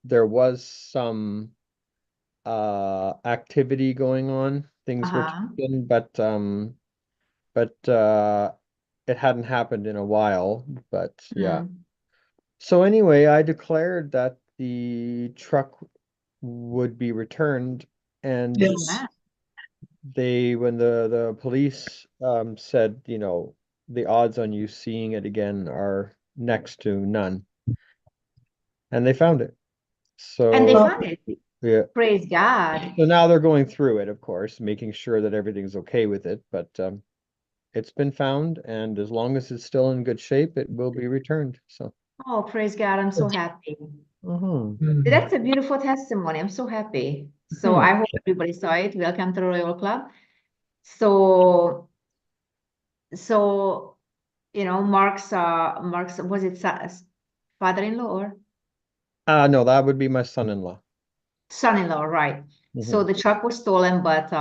there was some activity going on. Things were Uh-huh. taken, but it hadn't happened in a while. But yeah. Mm. So anyway, I declared that the truck would be returned, and Yes. Wow. when the police said, the odds on you seeing it again are next to none, and they found it. And they So found it. yeah, Praise God. so now they're going through it, of course, making sure that everything's okay with it, but it's been found, and as long as it's still in good shape, it will be returned. So, Oh, praise God. I'm so happy. mhm, Mm. That's a beautiful testimony. I'm so happy. So mhm. I hope everybody saw it. Welcome to the Royal Club. So, so, Mark's, was it father-in-law or No, that would be my son-in-law. son-in-law, right? So Hmm. the truck was stolen, but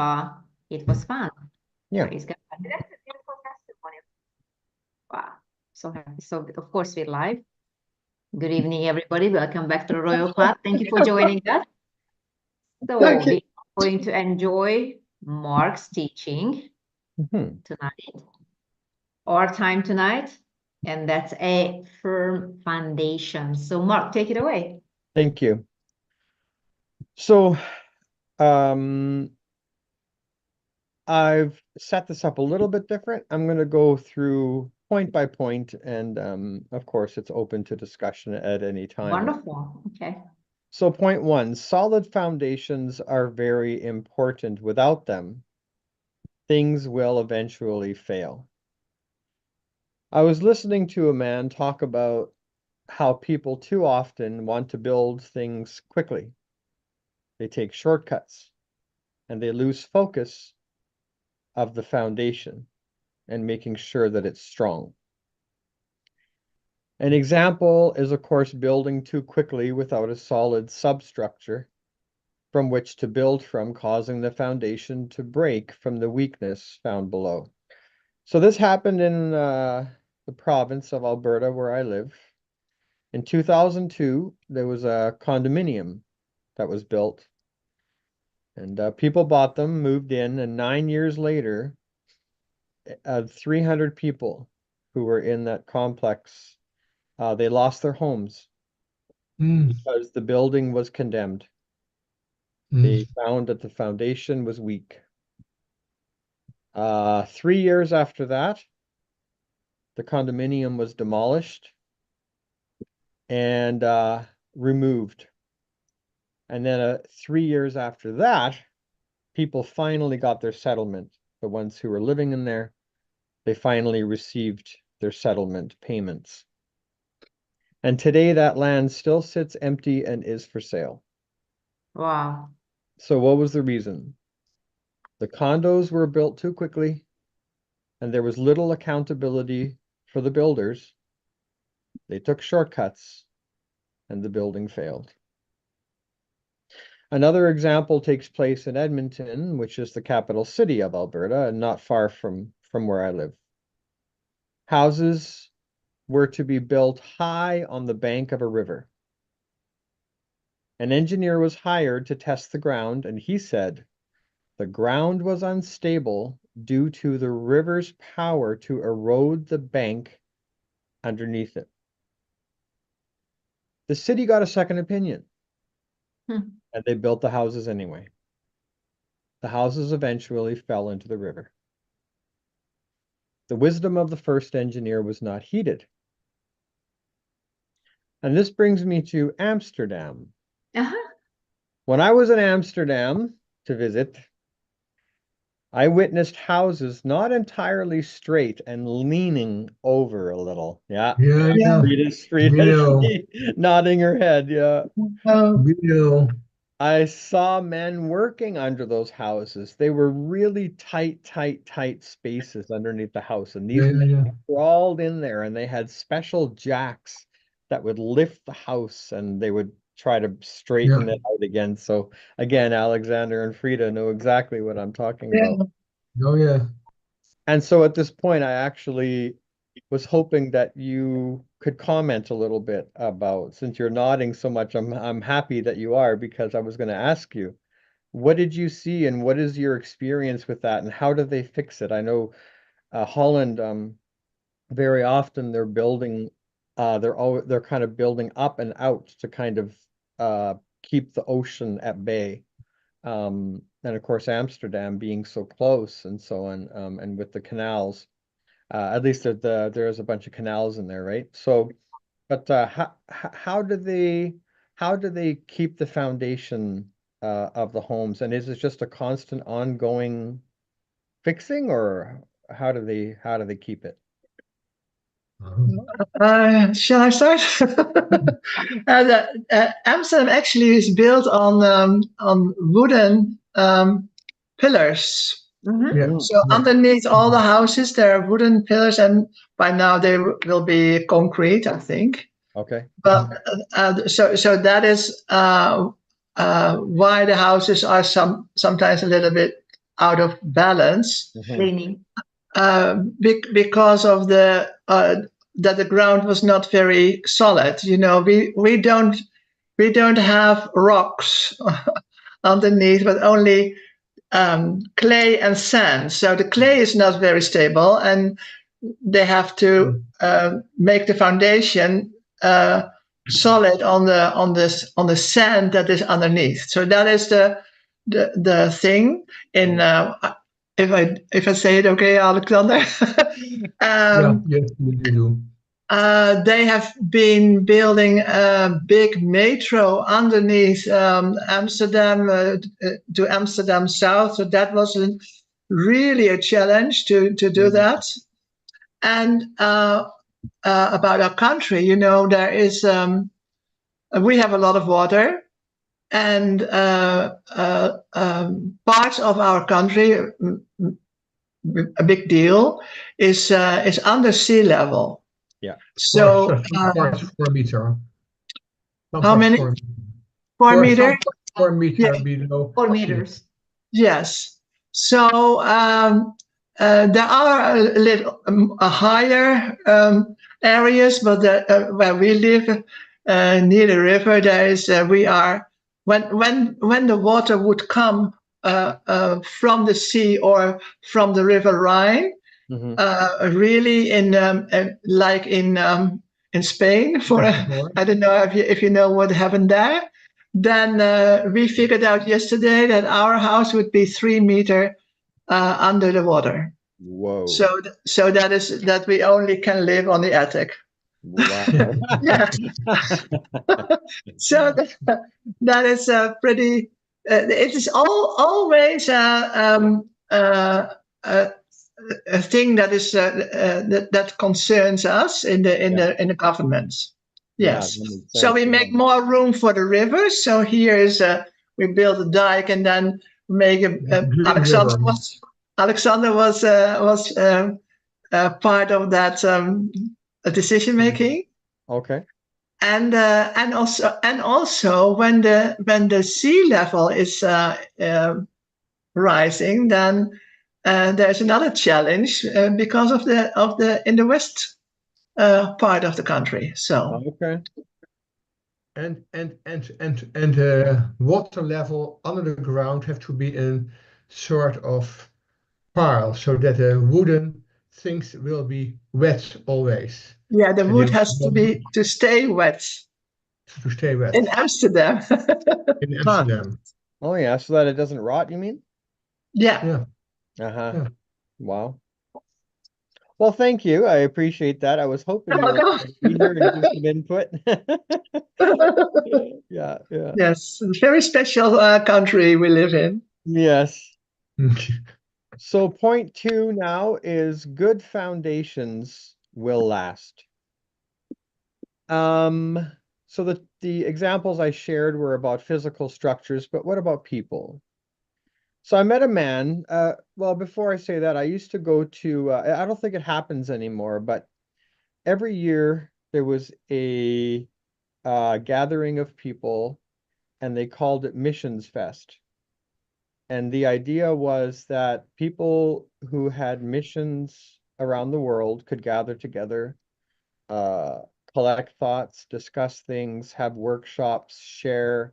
it was found. Yeah. Praise God. That's a beautiful testimony. Wow. So happy. So of course we're live. Good evening, everybody. Welcome back to the Royal Club. Thank you for joining us. So Thank you. we are going to enjoy Mark's teaching Hmm. tonight, our time tonight, and that's a firm foundation. So Mark, take it away. Thank you. So, um, I've set this up a little bit different. I'm going to go through point by point, and of course, it's open to discussion at any time. Wonderful. Okay. So, point one, solid foundations are very important. Without them, things will eventually fail. I was listening to a man talk about how people too often want to build things quickly. They take shortcuts and they lose focus of the foundation and making sure that it's strong. An example is, of course, building too quickly without a solid substructure from which to build from, causing the foundation to break from the weakness found below. So this happened in the province of Alberta, where I live. In 2002, there was a condominium that was built, and people bought them, moved in, and 9 years later, 300 people who were in that complex, they lost their homes Mm. because the building was condemned. Mm. They found that the foundation was weak. 3 years after that, the condominium was demolished and removed. And then 3 years after that, people finally got their settlement. The ones who were living in there, they finally received their settlement payments. And today that land still sits empty and is for sale. Wow. So what was the reason? The condos were built too quickly, and there was little accountability for the builders. They took shortcuts, and the building failed. Another example takes place in Edmonton, which is the capital city of Alberta and not far from where I live. Houses were to be built high on the bank of a river. An engineer was hired to test the ground, and he said the ground was unstable due to the river's power to erode the bank underneath it. The city got a second opinion, Hmm. and they built the houses anyway. The houses eventually fell into the river. The wisdom of the first engineer was not heeded. And this brings me to Amsterdam. Uh-huh. When I was in Amsterdam to visit, I witnessed houses not entirely straight and leaning over a little. Yeah, Yeah, yeah. yeah. Rita's Real. nodding her head. Yeah. Real. I saw men working under those houses. They were really tight spaces underneath the house. And these Yeah, men yeah. crawled in there and they had special jacks that would lift the house and they would try to Yeah. straighten it out again. So again, Alexander and Frida know exactly what I'm talking Yeah. about. Oh, yeah. And so at this point, I actually was hoping that you could comment a little bit about, since you're nodding so much, I'm happy that you are, because I was going to ask you, what did you see and what is your experience with that and how do they fix it? I know Holland, very often they're building, they're kind of building up and out to kind of keep the ocean at bay. And of course, Amsterdam being so close and so on, and with the canals, at least there's a bunch of canals in there, right? So, but how do they keep the foundation of the homes? And is it just a constant ongoing fixing, or how do they keep it? Shall I start? Amsterdam actually is built on wooden pillars. Yeah. So Yeah. underneath all the houses, there are wooden pillars, and by now they will be concrete, I think. Okay. But so that is why the houses are sometimes a little bit out of balance. Mhm. Leaning. Because of the that the ground was not very solid. You know, we don't have rocks underneath, but only clay and sand. So the clay is not very stable, and they have to make the foundation solid on the sand that is underneath. So that is the thing in. If I say it okay, Alexander. Yeah. Yes, you do. They have been building a big metro underneath Amsterdam to Amsterdam South. So that was really a challenge to do that. And about our country, you know, there is we have a lot of water, and parts of our country, a big deal, is under sea level. Yeah. So Some parts 4 meter. Some how parts many? 4 meter. 4 meter? Some parts 4 meter Yeah. below. 4 sea. meters. Yes. So there are a little higher areas, but where we live near the river, there is we are when the water would come from the sea or from the River Rhine, Mhm. really like in Spain for I don't know if you know what happened there. Then we figured out yesterday that our house would be 3 meter under the water. Whoa. So that is that we only can live on the attic. Wow. Yeah. So that is pretty. It is always a thing that is that concerns us in the governments. Yeah, Yes. that makes So we sense. make more room for the rivers. So here is we build a dike and then make a. Green Alexander river. was part of that decision making. Okay. And also when the sea level is rising, then there's another challenge because of the in the west part of the country. So Okay. And water level under the ground have to be in sort of pile so that the wooden things will be wet always. yeah, the So wood they has to stay wet to stay wet in Amsterdam. in Amsterdam. Oh yeah, so that it doesn't rot, you mean? Yeah. Yeah. Uh-huh. Yeah. Wow. Well, thank you. I appreciate that. I was hoping you were Welcome. gonna be here and give some input. Yeah, yeah. Yes, very special country we live in. Yes. Okay. So point 2 now is good foundations will last. So the examples I shared were about physical structures, but what about people? So I met a man, well, before I say that, I used to go to, I don't think it happens anymore, but every year there was a gathering of people and they called it Missions Fest. And the idea was that people who had missions around the world could gather together, collect thoughts, discuss things, have workshops, share,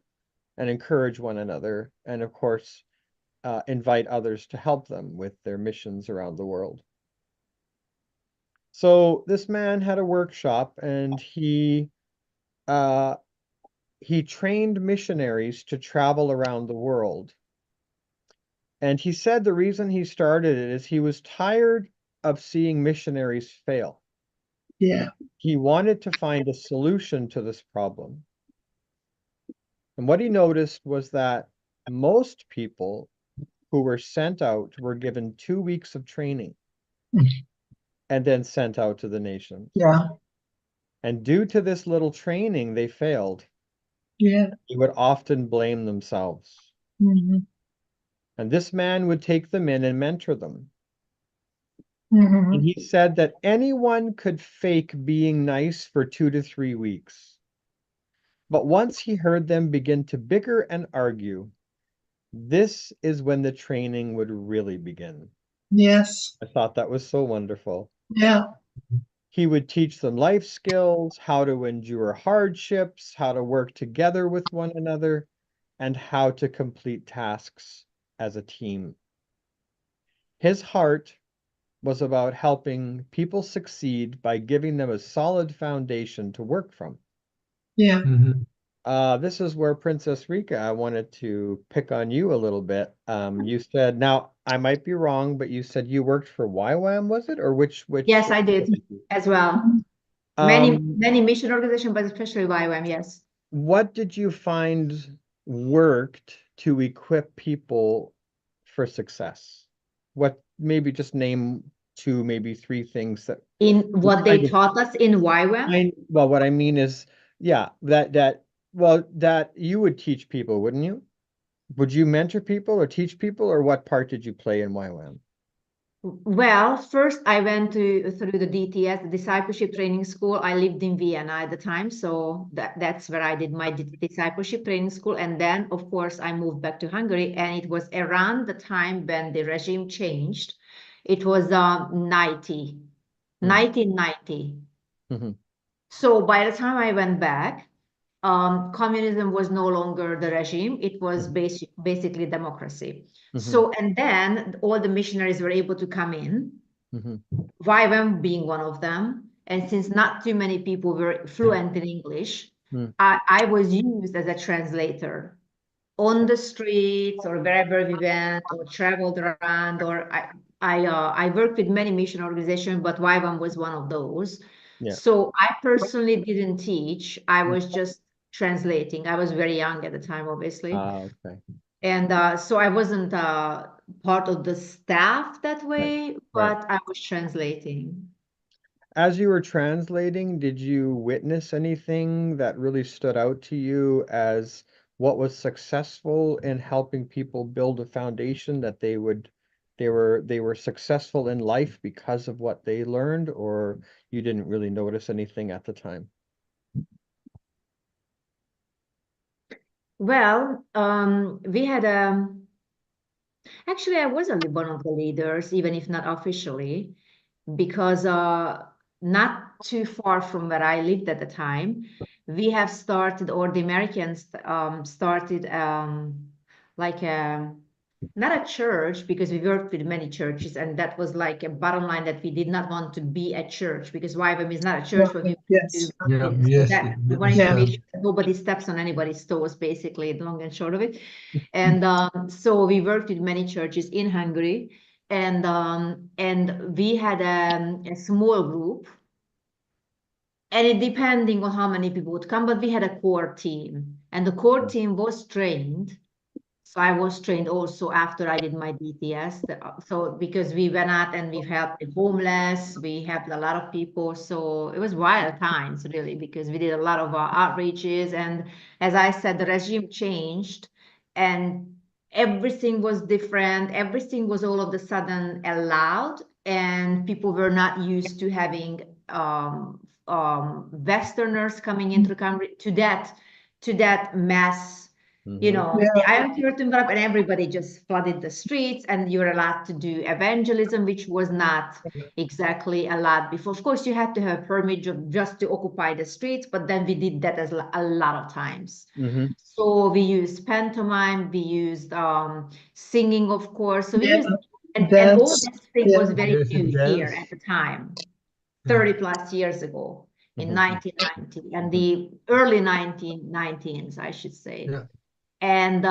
and encourage one another, and of course, invite others to help them with their missions around the world. So this man had a workshop, and he trained missionaries to travel around the world. And he said the reason he started it is he was tired of seeing missionaries fail. Yeah. He wanted to find a solution to this problem. And what he noticed was that most people who were sent out were given 2 weeks of training and then sent out to the nations. Yeah. And due to this little training, they failed. Yeah. They would often blame themselves. Mhm. And this man would take them in and mentor them. Mhm. And he said that anyone could fake being nice for 2 to 3 weeks. But once he heard them begin to bicker and argue, this is when the training would really begin. Yes. I thought that was so wonderful. Yeah. He would teach them life skills, how to endure hardships, how to work together with one another, and how to complete tasks as a team. His heart was about helping people succeed by giving them a solid foundation to work from. Yeah. Mhm. This is where Princess Rika, I wanted to pick on you a little bit. You said, now I might be wrong, but you said you worked for YWAM, was it? Or which Yes, I did as well. Many Um, mission organizations, but especially YWAM, yes. what did you find worked to equip people for success? What, maybe just name 2, maybe 3 things that In what they kind of taught us in YWAM? well, what I mean is, yeah, that you would teach people, wouldn't you? Would you mentor people or teach people, or what part did you play in YWAM? Well, first I went through the DTS, the Discipleship Training School. I lived in Vienna at the time, so that's where I did my discipleship training school. And then, of course, I moved back to Hungary, and it was around the time when the regime changed. It was 1990. Mhm, So by the time I went back, communism was no longer the regime. It was basically democracy. mhm, So, and then all the missionaries were able to come in, mhm, YWAM being one of them. And since not too many people were fluent in English, mhm. I was used as a translator on the streets or wherever we went or traveled around, or I worked with many mission organizations, but YWAM was one of those. Yeah. So I personally didn't teach. I was just translating. I was very young at the time, obviously. Okay. And so I wasn't part of the staff that way, Right. but I was translating. As you were translating, did you witness anything that really stood out to you as what was successful in helping people build a foundation that they were successful in life because of what they learned, or you didn't really notice anything at the time? Well, we had actually I was one of the leaders, even if not officially, because not too far from where I lived at the time, we have started, or the Americans started like a not a church, because we worked with many churches, and that was like a bottom line, that we did not want to be a church, because YWAM is not a church, but we Yes. Yeah, so yes, that we we wanted to make understand. sure that nobody steps on anybody's toes, basically, the long and short of it. And so we worked with many churches in Hungary, and we had a small group, and it depending on how many people would come, but we had a core team, and the core team was trained. So I was trained also after I did my DTS. So because we went out and we've helped the homeless, we helped a lot of people. So it was wild times, really, because we did a lot of outreaches. And as I said, the regime changed and everything was different. Everything was all of a sudden allowed, and people were not used to having Westerners coming into the country to that mass You Mhm. know, the Iron Curtain went up and everybody just flooded the streets, and you were allowed to do evangelism, which was not exactly allowed before. Of course, you had to have permit just to occupy the streets, but then we did that as a lot of times. Mhm. So we used pantomime, we used singing, of course. So we used, and all Dance. this thing was Yes, very and new here dance. at the time, Yeah. 30 plus years ago, in Mhm. 1990, and the early 1990s, I should say. Yeah. And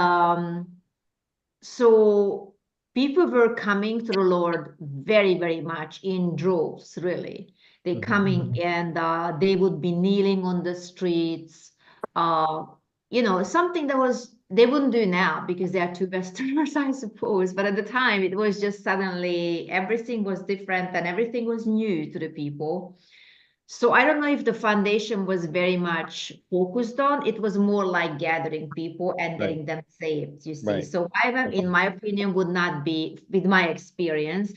so people were coming to the Lord very, very much in droves, really. They coming and they would be kneeling on the streets, you know, something that was, they wouldn't do now because they are too Westerners, I suppose. But at the time, it was just suddenly everything was different and everything was new to the people. So I don't know if the foundation was very much focused on. It was more like gathering people and Right. getting them saved, you see. Right. So IVM, in my opinion, would not be, with my experience,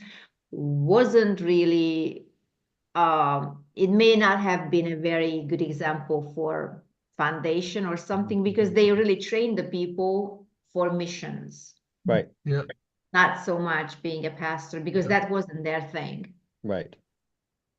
wasn't really, it may not have been a very good example for foundation or something, because they really trained the people for missions, Right. Yeah. not so much being a pastor, because that wasn't their thing. Right.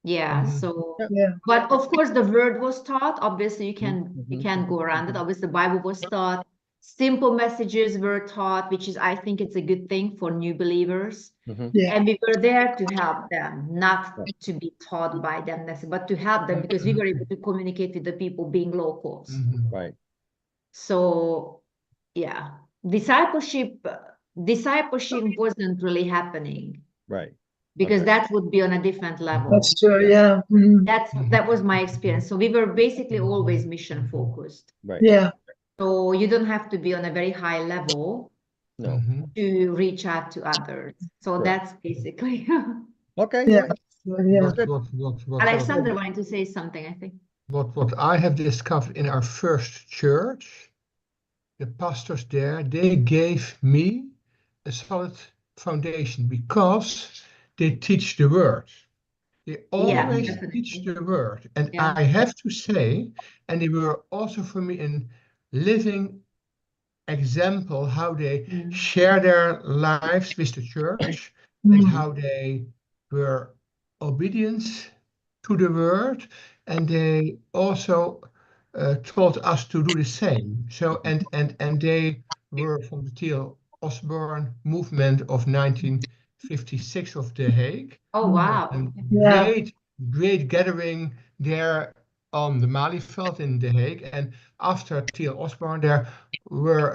Yeah, Mhm. so Yeah. but of course the word was taught. Obviously you Mhm. can't go around it. Obviously the Bible was taught. Simple messages were taught, which is, I think it's a good thing for new believers. Mhm. Yeah. And we were there to help them, not Right. to be taught by them necessarily, but to help them, because we were able to communicate with the people being locals. Mhm. Right. So yeah, discipleship wasn't really happening, Right. because Okay. that would be on a different level. That's true. Yeah. Yeah. Mhm. That was my experience. So we were basically always mission focused. Right. Yeah. So you don't have to be on a very high level No. Mhm. to reach out to others. So Correct. that's basically. Okay. Yeah. Yeah. Yeah. Alexander wanted to say something, I think. What I have discovered in our first church, the pastors there, they gave me a solid foundation because they teach the word. They Yeah, always definitely. teach the word. And Yeah. I have to say, and they were also for me a living example how they share their lives with the church and how they were obedient to the word, and they also taught us to do the same. So and they were from the Theo Osborne movement of 1956 of The Hague. Oh, wow. And Yeah. great gathering there on the Malieveld in The Hague. And after Theo Osborne, there were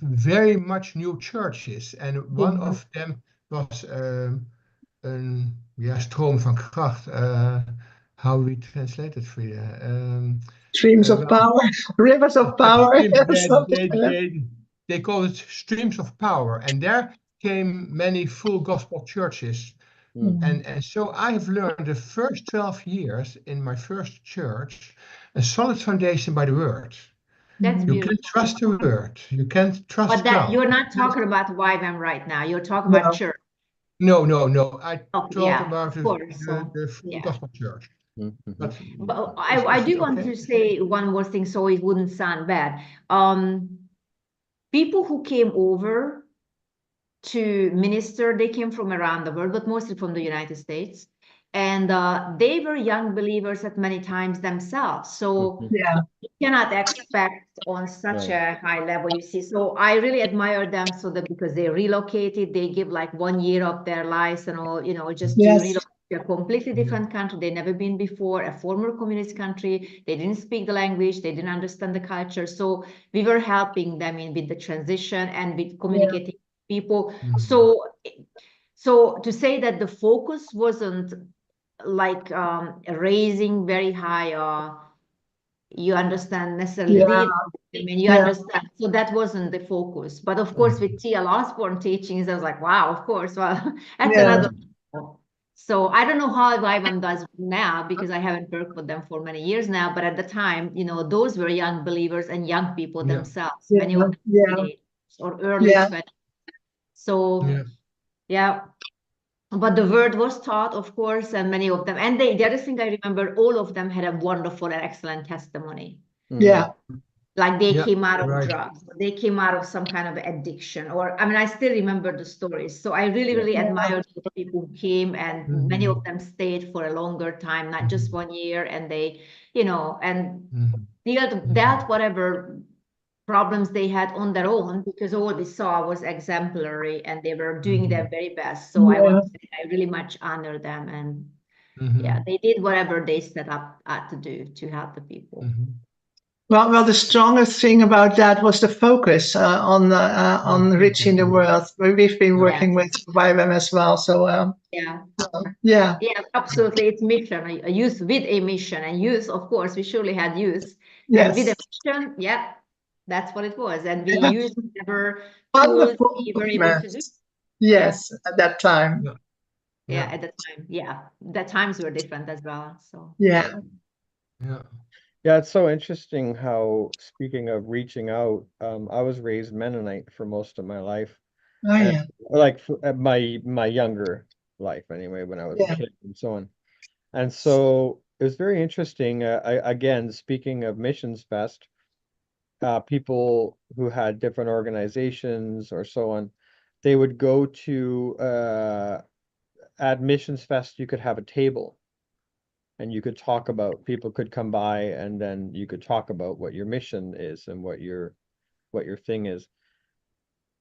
very much new churches, and one of them was stroom van kracht. How we translate it, Frida? Streams of Well, power, rivers of power. they call it streams of power, and there came many full gospel churches. And so I have learned the first 12 years in my first church a solid foundation by the word. That's You beautiful. can trust the word. You can trust But that God. you're not talking about YWAM right now. You're talking about church. No. I Okay, talk yeah, about of course. So, the full yeah. gospel church. But But is I it do want okay? to say one more thing so it wouldn't sound bad. People who came over to minister, they came from around the world, but mostly from the United States. And they were young believers at many times themselves. So Yeah. you cannot expect on such No. a high level, you see. So I really admire them, so that because they relocated, they give like 1 year of their lives and all, you know, just to Yes. relocate to a completely different country they never been before, a former communist country. They didn't speak the language, they didn't understand the culture. So we were helping them in with the transition and with communicating with people. So to say that the focus wasn't like raising very high, you understand, necessarily Yeah. lead. I mean, you Yeah. understand. So that wasn't the focus. But of course, with T.L. Osborne teachings, I was like, wow, of course. Well, that's Yeah. another level. So I don't know how YWAM does now, because I haven't worked with them for many years now. But at the time, you know, those were young believers and young people themselves. Yeah. Many of them Yeah. teenagers or early Yeah. 20s. So yeah. But the word was taught, of course, and many of them, and the other thing I remember, all of them had a wonderful and excellent testimony. Yeah. Like they Yeah, came out of right. drugs, they came out of some kind of addiction, or I mean, I still remember the stories. So I really, Yeah. really Yeah. admired the people who came, and many of Mhm. them stayed for a longer time, not just 1 year, and they, you know, and Mhm. dealt whatever problems they had on their own, because all we saw was exemplary and they were doing their very best. So I want to say I really much honor them, and yeah, they did whatever they set up to do to help the people. Mhm. Well, the strongest thing about that was the focus on reaching the world. We've been working with YWAM as well, so Yeah. yeah, Yeah, absolutely. It's mission, a youth with a mission, and youth, of course, we surely had youth, and with a yes, mission, yeah, that's what it was. And we used whatever tools wonderful we were able to do. Yes, at that time. Yeah. Yeah, at the time. Yeah, the times were different as well. So Yeah, Yeah. Yeah, it's so interesting how, speaking of reaching out, I was raised Mennonite for most of my life, oh and yeah, like for, my younger life anyway, when I was a yeah, kid and so on. And so it was very interesting. Again, speaking of Missions Fest, people who had different organizations or so on, they would go to at Missions Fest, you could have a table and you could talk about, people could come by and then you could talk about what your mission is and what your thing is.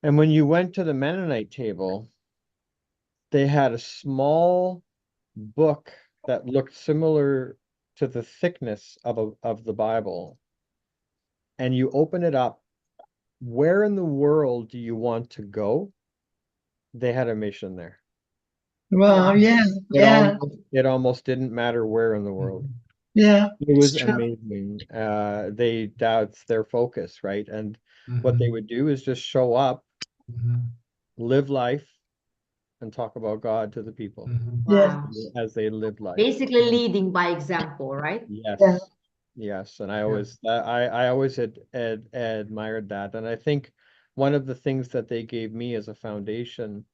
And when you went to the Mennonite table, they had a small book that looked similar to the thickness of the Bible. And you open it up, where in the world do you want to go? They had a mission there. wow, yeah, yeah, It almost didn't matter where in the world. yeah, It it's was true. amazing. That's their focus, right? And what they Mhm. would do is just show up, Mhm. live life, and talk about God to the people Mhm. Yeah, wow. as they live life. Basically leading by example, right? yeah, Yes, yes, and Yeah. I always admired that, and I think one of the things that they gave me as a foundation,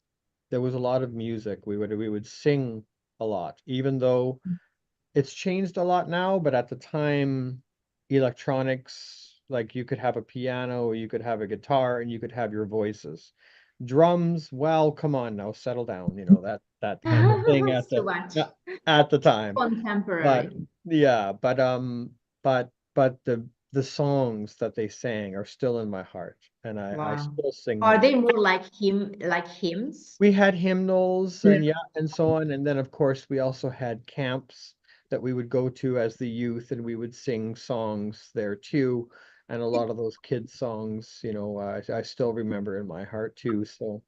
there was a lot of music. We would sing a lot, even though it's changed a lot now, but at the time, electronics, like you could have a piano, or you could have a guitar, and you could have your voices. Drums, well, come on now, settle down, that kind of thing It's too much. at the time. But Contemporary. yeah, but the songs that they sang are still in my heart, and I Wow. still sing Are them. they more like hymns? We had hymnals yeah, and so on. And then of course we also had camps that we would go to as the youth, and we would sing songs there too. And a lot of those kids songs, I still remember in my heart too. So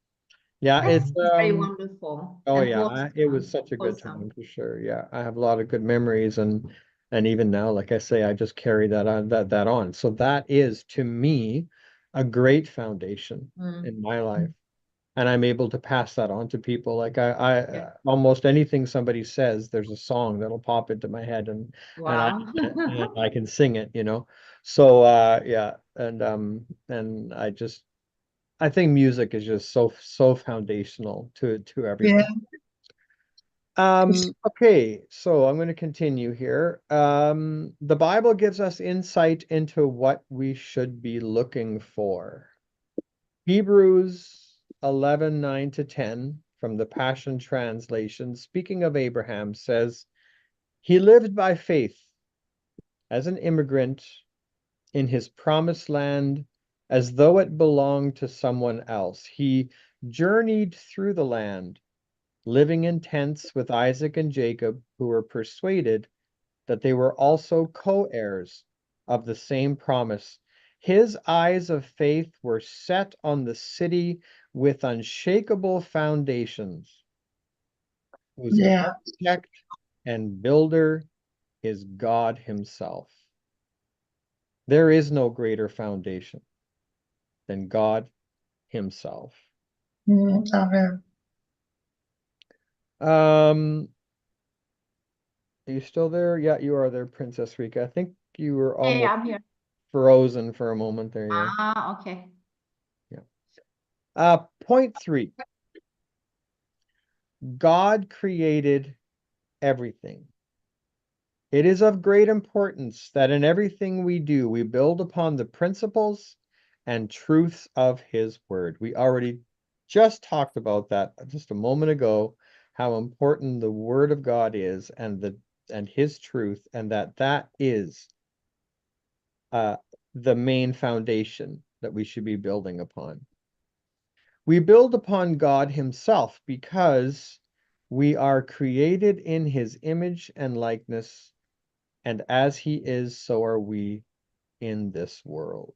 yeah, That's very wonderful oh and yeah, it was wholesome. such a good Wholesome. time for sure. Yeah, I have a lot of good memories, and even now, like I say, I just carry that on. So that is to me a great foundation Mm. in my life, and I'm able to pass that on to people. Like Yeah. almost anything somebody says, there's a song that'll pop into my head, Wow. and I can sing it. So yeah, and I think music is just so foundational to yeah. everything. Okay, so I'm going to continue here. The Bible gives us insight into what we should be looking for. Hebrews 11:9-10 from the Passion Translation, speaking of Abraham, says, "He lived by faith as an immigrant in his promised land as though it belonged to someone else. He journeyed through the land, living in tents with Isaac and Jacob, who were persuaded that they were also co-heirs of the same promise. His eyes of faith were set on the city with unshakable foundations, whose Yeah, architect and builder is God himself. There is no greater foundation than God himself." amen. Are you still there? Yeah, you are there, Princess Rika. I think you were Hey, almost I'm here. frozen for a moment there, yeah. Okay. Yeah. Point 3. God created everything, It is of great importance that in everything we do, we build upon the principles and truths of his word. We already just talked about that just a moment ago, how important the word of God is and his truth, and that is the main foundation that we should be building upon. We build upon God himself because we are created in his image and likeness, and as he is, so are we in this world.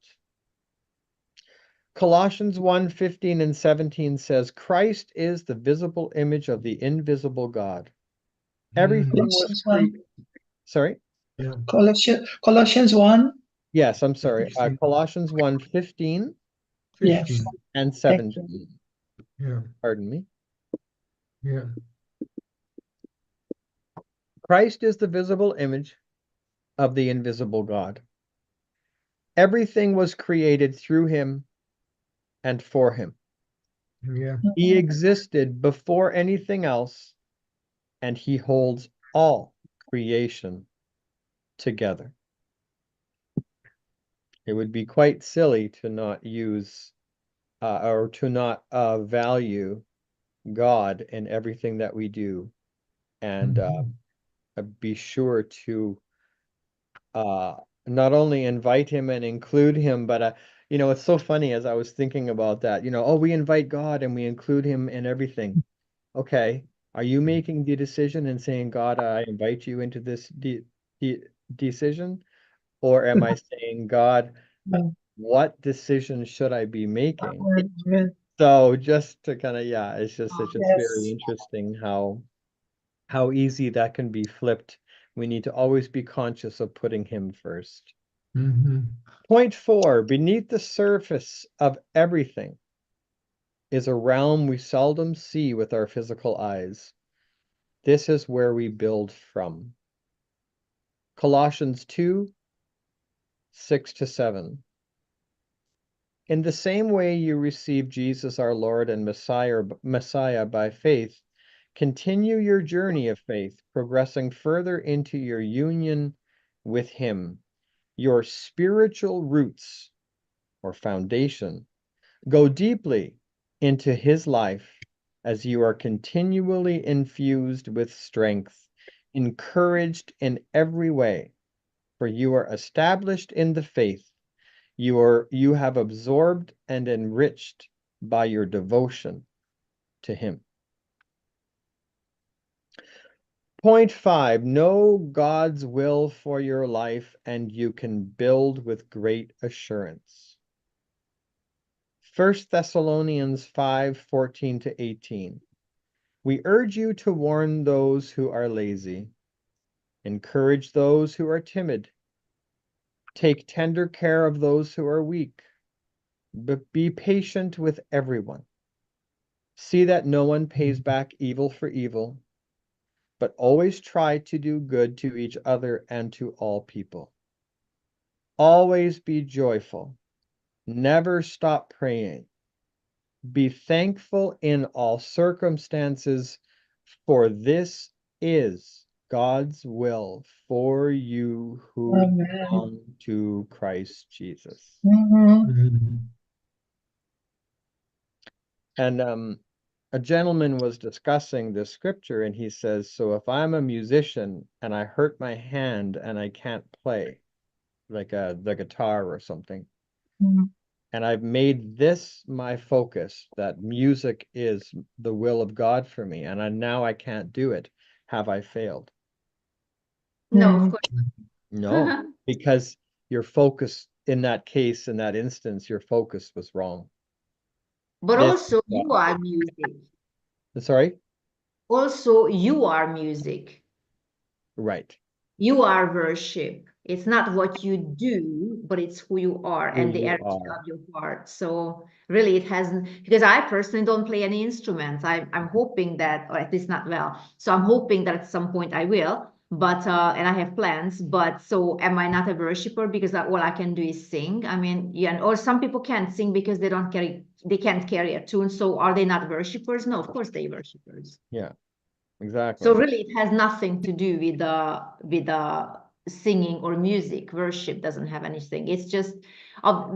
Colossians 1:15 and 17 says, Christ is the visible image of the invisible God. Everything was Colossians 1. Sorry? Yeah. Colossians 1. Yes, I'm sorry. 15. Colossians 1:15 Yes. 15. and Thank you. 17. Yeah. Pardon me. Yeah. Christ is the visible image of the invisible God. Everything was created through him and for him. Yeah. He existed before anything else, and he holds all creation together. It would be quite silly to not use or to not value God in everything that we do, and be sure to not only invite him and include him, but it's so funny as I was thinking about that. Oh, we invite God and we include him in everything. Okay, are you making the decision and saying, God, I invite you into this decision? Or am I saying, God, what decision should I be making? So just to kind of, it's just very Yes. interesting how easy that can be flipped. We need to always be conscious of putting him first. Point 4, beneath the surface of everything is a realm we seldom see with our physical eyes. This is where we build from. Colossians 2:6-7. In the same way you receive Jesus our Lord and Messiah by faith, continue your journey of faith, progressing further into your union with him. Your spiritual roots or foundation go deeply into his life as you are continually infused with strength, encouraged in every way, for you are established in the faith. You have absorbed and enriched by your devotion to him. Point 5, know God's will for your life and you can build with great assurance. 1 Thessalonians 5:14-18. We urge you to warn those who are lazy, encourage those who are timid, take tender care of those who are weak, but be patient with everyone. See that no one pays back evil for evil, but always try to do good to each other and to all people. Always be joyful. Never stop praying. Be thankful in all circumstances, for this is God's will for you who Amen. belong to Christ Jesus. And a gentleman was discussing this scripture and he says, so if I'm a musician and I hurt my hand and I can't play, like the guitar or something, and I've made this my focus, that music is the will of God for me, and now I can't do it. Have I failed? No, of course. No, because your focus in that case, in that instance, your focus was wrong. But This also you are music. Sorry? Also you are music. Right. You are worship. It's not what you do, but it's who you are Who and the you energy are. of your heart. So really it hasn't, because I personally don't play any instruments. I'm hoping that, or at least not well. So I'm hoping that at some point I will, but and I have plans, but so am I not a worshiper because all I can do is sing? I mean, yeah, or some people can't sing because they can't carry a tune. So are they not worshipers? No, of course they're worshipers. Yeah. exactly. So really, it has nothing to do with the singing or music. Worship doesn't have anything. It's just,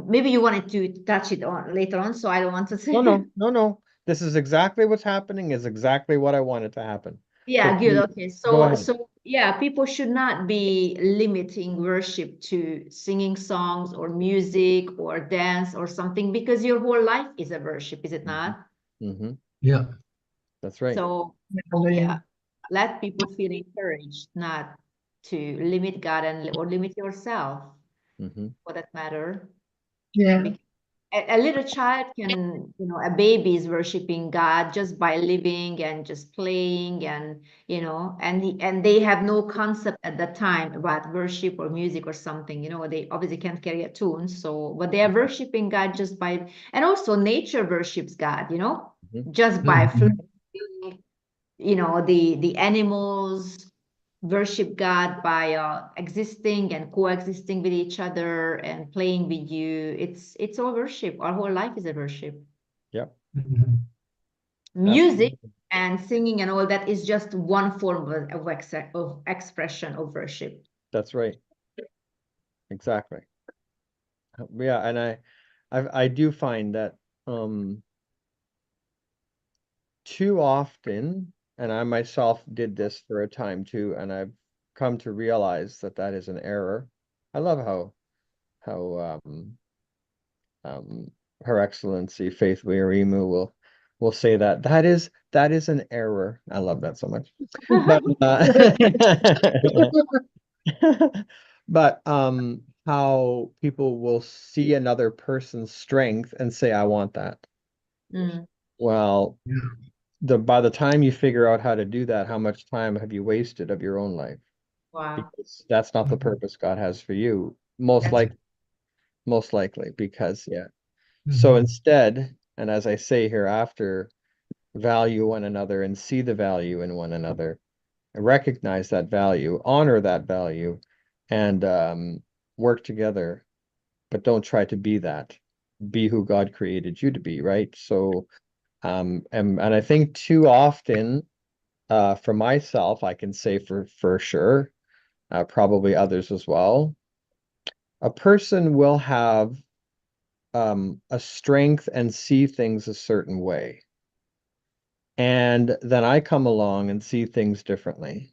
maybe you wanted to touch it on later on, so I don't want to say. No. This is exactly what's happening, is exactly what I wanted to happen. Yeah, So good. please, Okay. go So, ahead. yeah, people should not be limiting worship to singing songs or music or dance or something, because your whole life is a worship, is it not? Mm-hmm. Yeah. That's right. So, yeah, let people feel encouraged not to limit God or limit yourself Mm-hmm. for that matter. Yeah. Because a little child can, a baby is worshiping God just by living and just playing, and and they have no concept at that time about worship or music or something. They obviously can't carry a tune, so but they are worshiping God just by, and also nature worships God, Mhm. just by Mhm. flowing. The animals worship God by existing and coexisting with each other and playing with you. It's all worship. Our whole life is a worship. Yep. Mhm. Music Absolutely. and singing and all that is just one form of expression of worship. That's right. Exactly. Yeah, and I do find that too often, and I myself did this for a time too, and I've come to realize that that is an error. I love how um Her Excellency Faith Weirimu will say that that is an error. I love that so much. But but how people will see another person's strength and say, I want that. Mm, Well, Yeah. by the time you figure out how to do that, how much time have you wasted of your own life? wow. Because that's not the Mhm. purpose God has for you. Most likely, because yeah. So Mhm. instead, and as I say hereafter, value one another and see the value in one another, recognize that value, honor that value, and work together, but don't try to be that. Be who God created you to be, right? So, and I think too often, for myself, I can say for sure, probably others as well, a person will have a strength and see things a certain way. And then I come along and see things differently.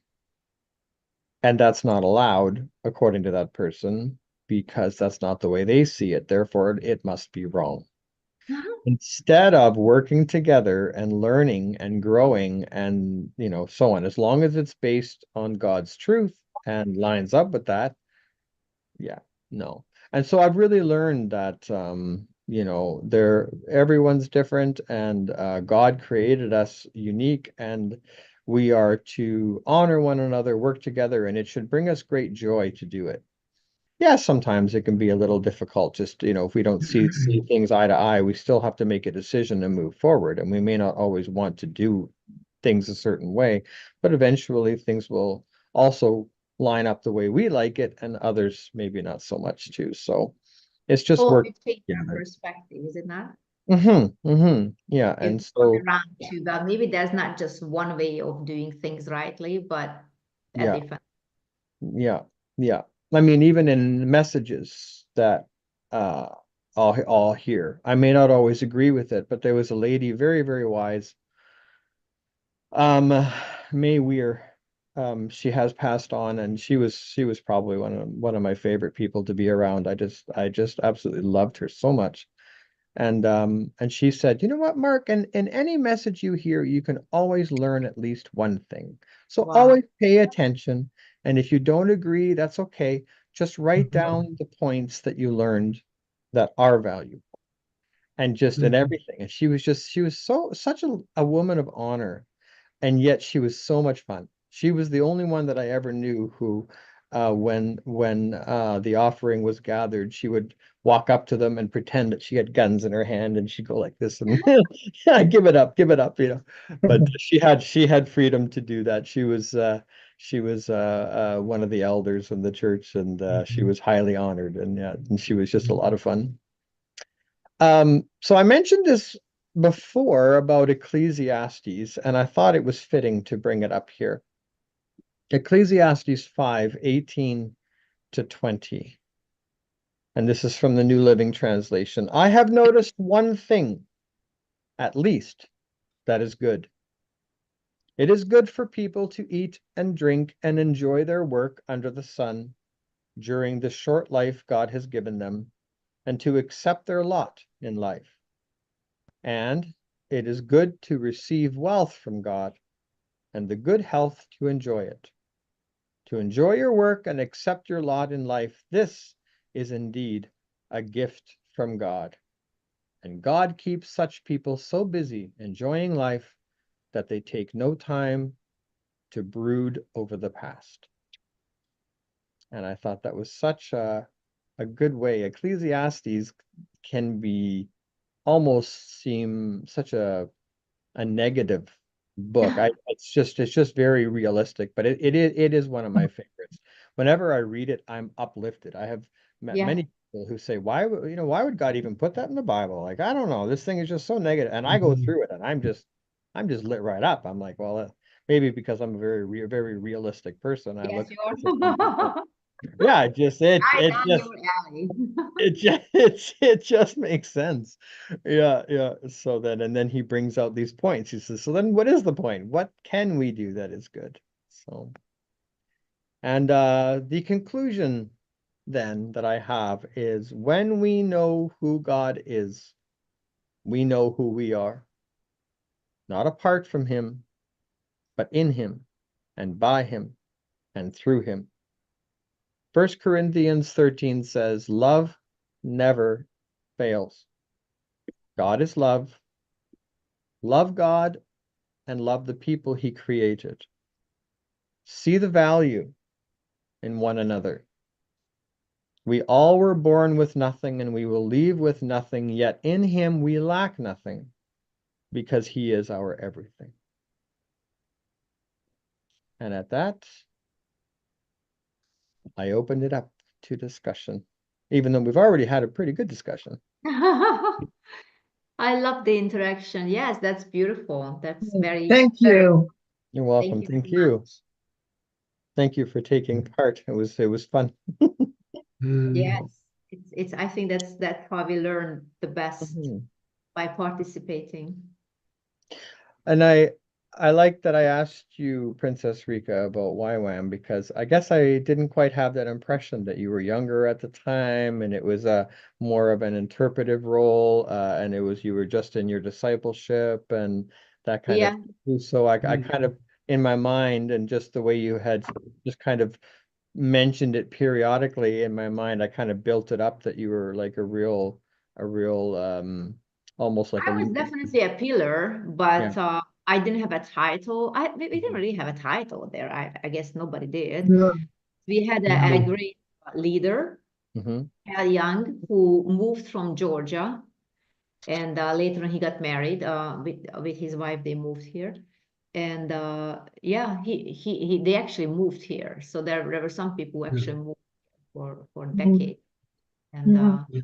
And that's not allowed, according to that person, because that's not the way they see it. Therefore, it must be wrong. Instead of working together and learning and growing and, so on, as long as it's based on God's truth and lines up with that, yeah, no. And so I've really learned that, everyone's different, and God created us unique, and we are to honor one another, work together, and it should bring us great joy to do it. Yeah, sometimes it can be a little difficult, just, if we don't see things eye to eye, we still have to make a decision and move forward. And we may not always want to do things a certain way, but eventually things will also line up the way we like it, and others maybe not so much too. So it's just Oh, work you change your together. perspective, is it not? Yeah. You And come so, around to that. Maybe there's not just one way of doing things rightly, but a yeah, different. yeah, yeah. I mean, even in messages that uh I'll hear, I may not always agree with it, but there was a lady, very, very wise, um May Weir. She has passed on, and she was probably one of my favorite people to be around. I just absolutely loved her so much. And she said, you know what, Mark, in any message you hear, you can always learn at least one thing. So Wow. always pay attention. And if you don't agree, that's okay. Just write Mhm. down the points that you learned that are valuable, and just in Mhm. everything. And she was such a woman of honor, and yet she was so much fun. She was the only one that I ever knew who, when the offering was gathered, she would walk up to them and pretend that she had guns in her hand, and she'd go like this and yeah, give it up, But she had freedom to do that. She was one of the elders in the church, and she Mhm. was highly honored, and yeah, and she was just a lot of fun. So I mentioned before about Ecclesiastes, and I thought it was fitting to bring it up here. Ecclesiastes 5:18 to 20. And this is from the New Living Translation. I have noticed one thing, at least, that is good. It is good for people to eat and drink and enjoy their work under the sun during the short life God has given them, and to accept their lot in life. And it is good to receive wealth from God and the good health to enjoy it. To enjoy your work and accept your lot in life, this is indeed a gift from God. And God keeps such people so busy enjoying life that they take no time to brood over the past. And I thought that was such a good way. Ecclesiastes can be almost seem such a negative book. It's just very realistic, but it is one of my favorites. Whenever I read it, I'm uplifted. I have met Yeah. many people who say, why would God even put that in the Bible? Like, I don't know, this thing is just so negative. And I go through it and I'm just lit right up. I'm like, well, maybe because I'm a very realistic person. I Yes, look you at this and I'm just like, are. yeah, it just Right down your alley. it just makes sense. Yeah. So then, and then he brings out these points. He says, so then what is the point? What can we do that is good? So, and the conclusion then that I have is when we know who God is, we know who we are. Not apart from him, but in him and by him and through him. 1 Corinthians 13 says, love never fails. God is love. Love God and love the people he created. See the value in one another. We all were born with nothing and we will leave with nothing, yet in him we lack nothing because he is our everything. And at that, I opened it up to discussion, even though we've already had a pretty good discussion. I love the interaction. Yes, that's beautiful. That's very, Thank very, you. You're welcome. thank you Thank very you. much. Thank you for taking part. It was fun. Yes, it's I think that's how we learn the best, Mhm. by participating. And I like that I asked you, Princess Rika, about YWAM because I guess I didn't quite have that impression that you were younger at the time and it was a more of an interpretive role, and you were just in your discipleship and that kind of Yeah. thing. So I kind of in my mind and just the way you had just kind of mentioned it periodically in my mind, I kind of built it up that you were like a real almost like a I was leader. definitely a pillar, Yeah. but I didn't have a title. We didn't really have a title there. I guess nobody did. Yeah. We had a great leader, Mm-hmm. Al Young, who moved from Georgia, and later on he got married with his wife. They moved here, and yeah, they actually moved here. So there were some people who actually moved for decades, and Mhm.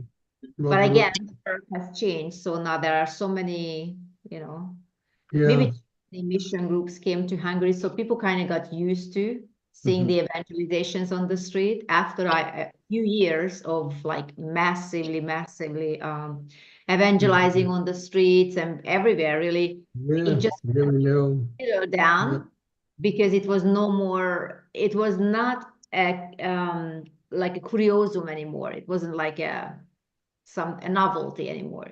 but again, the earth has changed. So now there are so many, Yeah. maybe the mission groups came to Hungary, so people kind of got used to seeing the evangelizations on the street after a few years of like massively evangelizing on the streets and everywhere. Really, it just down because it was no more. It was not like a curiosum anymore. It wasn't like a novelty anymore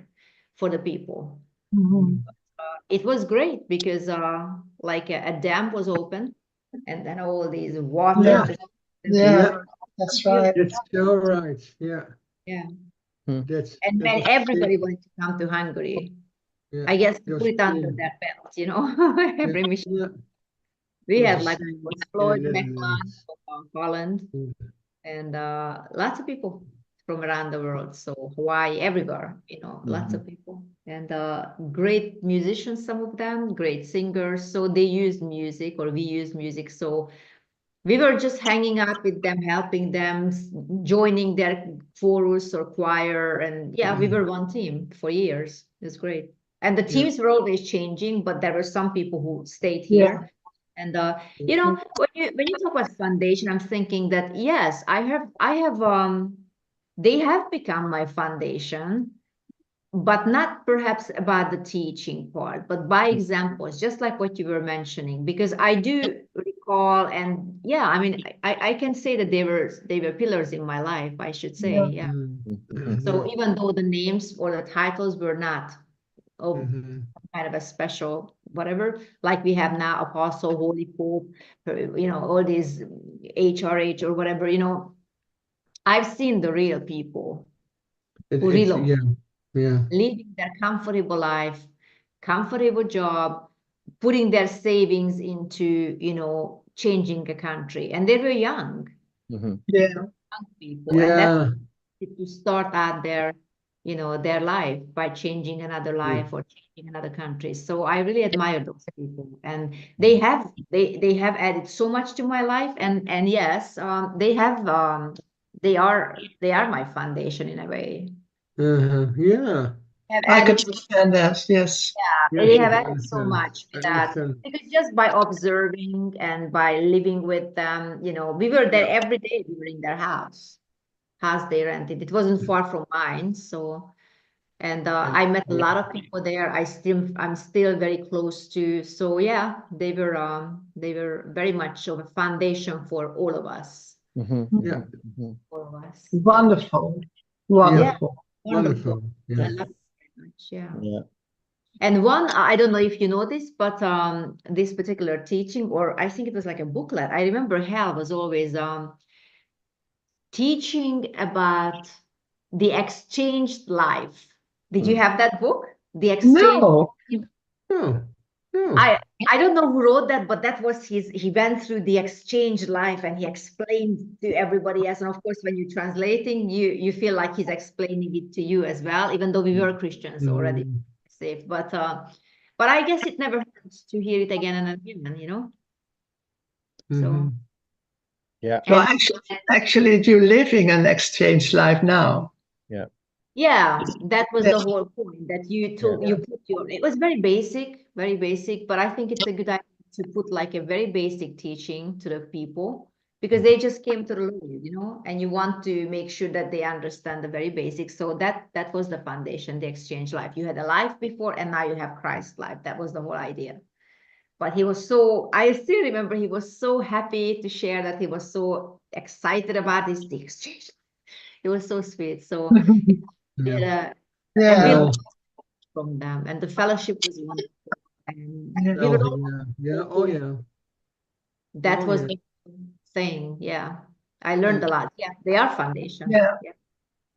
for the people. Mhm. It was great because like a dam was open and then all these water Yeah. just Yeah, that's right. That's so right. Yeah. yeah. That's And then everybody wanted to come to Hungary. yeah. I guess to Those put it under things. their belt, every mission. Yeah. We It was had the like same was in the Floyd McClellan Netherlands. from Holland and lots of people from around the world. So Hawaii, everywhere, lots of people and great musicians, some of them great singers. So they use music or we use music. So we were just hanging out with them, helping them, joining their chorus or choir. And yeah, we were one team for years. It's great. And the Yeah. teams were always changing, but there were some people who stayed Yeah. here. And you know, when you talk about foundation, I'm thinking that yes, they have become my foundation, but not perhaps about the teaching part, but by examples, just like what you were mentioning, because I do recall, and yeah, I mean, I can say that they were pillars in my life, I should say, yeah. Mhm. So even though the names or the titles were not of kind of a special whatever, like we have now, apostle, holy pope, you know, all these HRH or whatever, you know, I've seen the real people who really Yeah. living their comfortable life, comfortable job, putting their savings into, you know, changing a country. And they were young Mhm. Yeah. people. And that's Yeah. to start out their, you know, their life by changing another life or changing another country. So I really admire those people. And they have added so much to my life. And yes, they are my foundation in a way. Yeah. Have I could added understand that. Yes. they Yes, have I added so understand. much I that understand. because just by observing and by living with them, you know, we were there every day. We were in their house they rented. It wasn't far from mine, so and I met a lot of people there. I'm still very close to. So yeah, they were very much of a foundation for all of us. Mhm. Yeah. Mhm. All of us. Yeah. Wonderful. Yeah. Wonderful. Wonderful. Wonderful. I Yeah. love it very much. Yeah. Yeah. And one, I don't know if you know this, but this particular teaching, or I think it was like a booklet. I remember Hal was always teaching about the exchanged life. Did you have that book? The exchange. No. No. No. I I don't know who wrote that, but that was he went through the exchange life and he explained to everybody else. And of course, when you're translating, you feel like he's explaining it to you as well, even though we were Christians already saved. But I guess it never hurts to hear it again and again, you know. So Yeah. Well, and actually, you're living an exchange life now. Yeah. yeah, that was Yeah. the whole point that you Yeah. took you put your it was very basic, but I think it's a good idea to put like a very basic teaching to the people because they just came to the Lord, you know, and you want to make sure that they understand the very basics. So that was the foundation, the exchange life. You had a life before and now you have Christ life. That was the whole idea. But he was so, I still remember he was so happy to share that he was so excited about this the exchange. It was so sweet. So Yeah. and we Yeah. learned from them, and the fellowship was wonderful. And we Oh, were all yeah. Yeah. Oh, so yeah. that Oh, was yeah. the thing. Yeah, I learned And a lot. Yeah, they are foundation. Yeah. Yeah.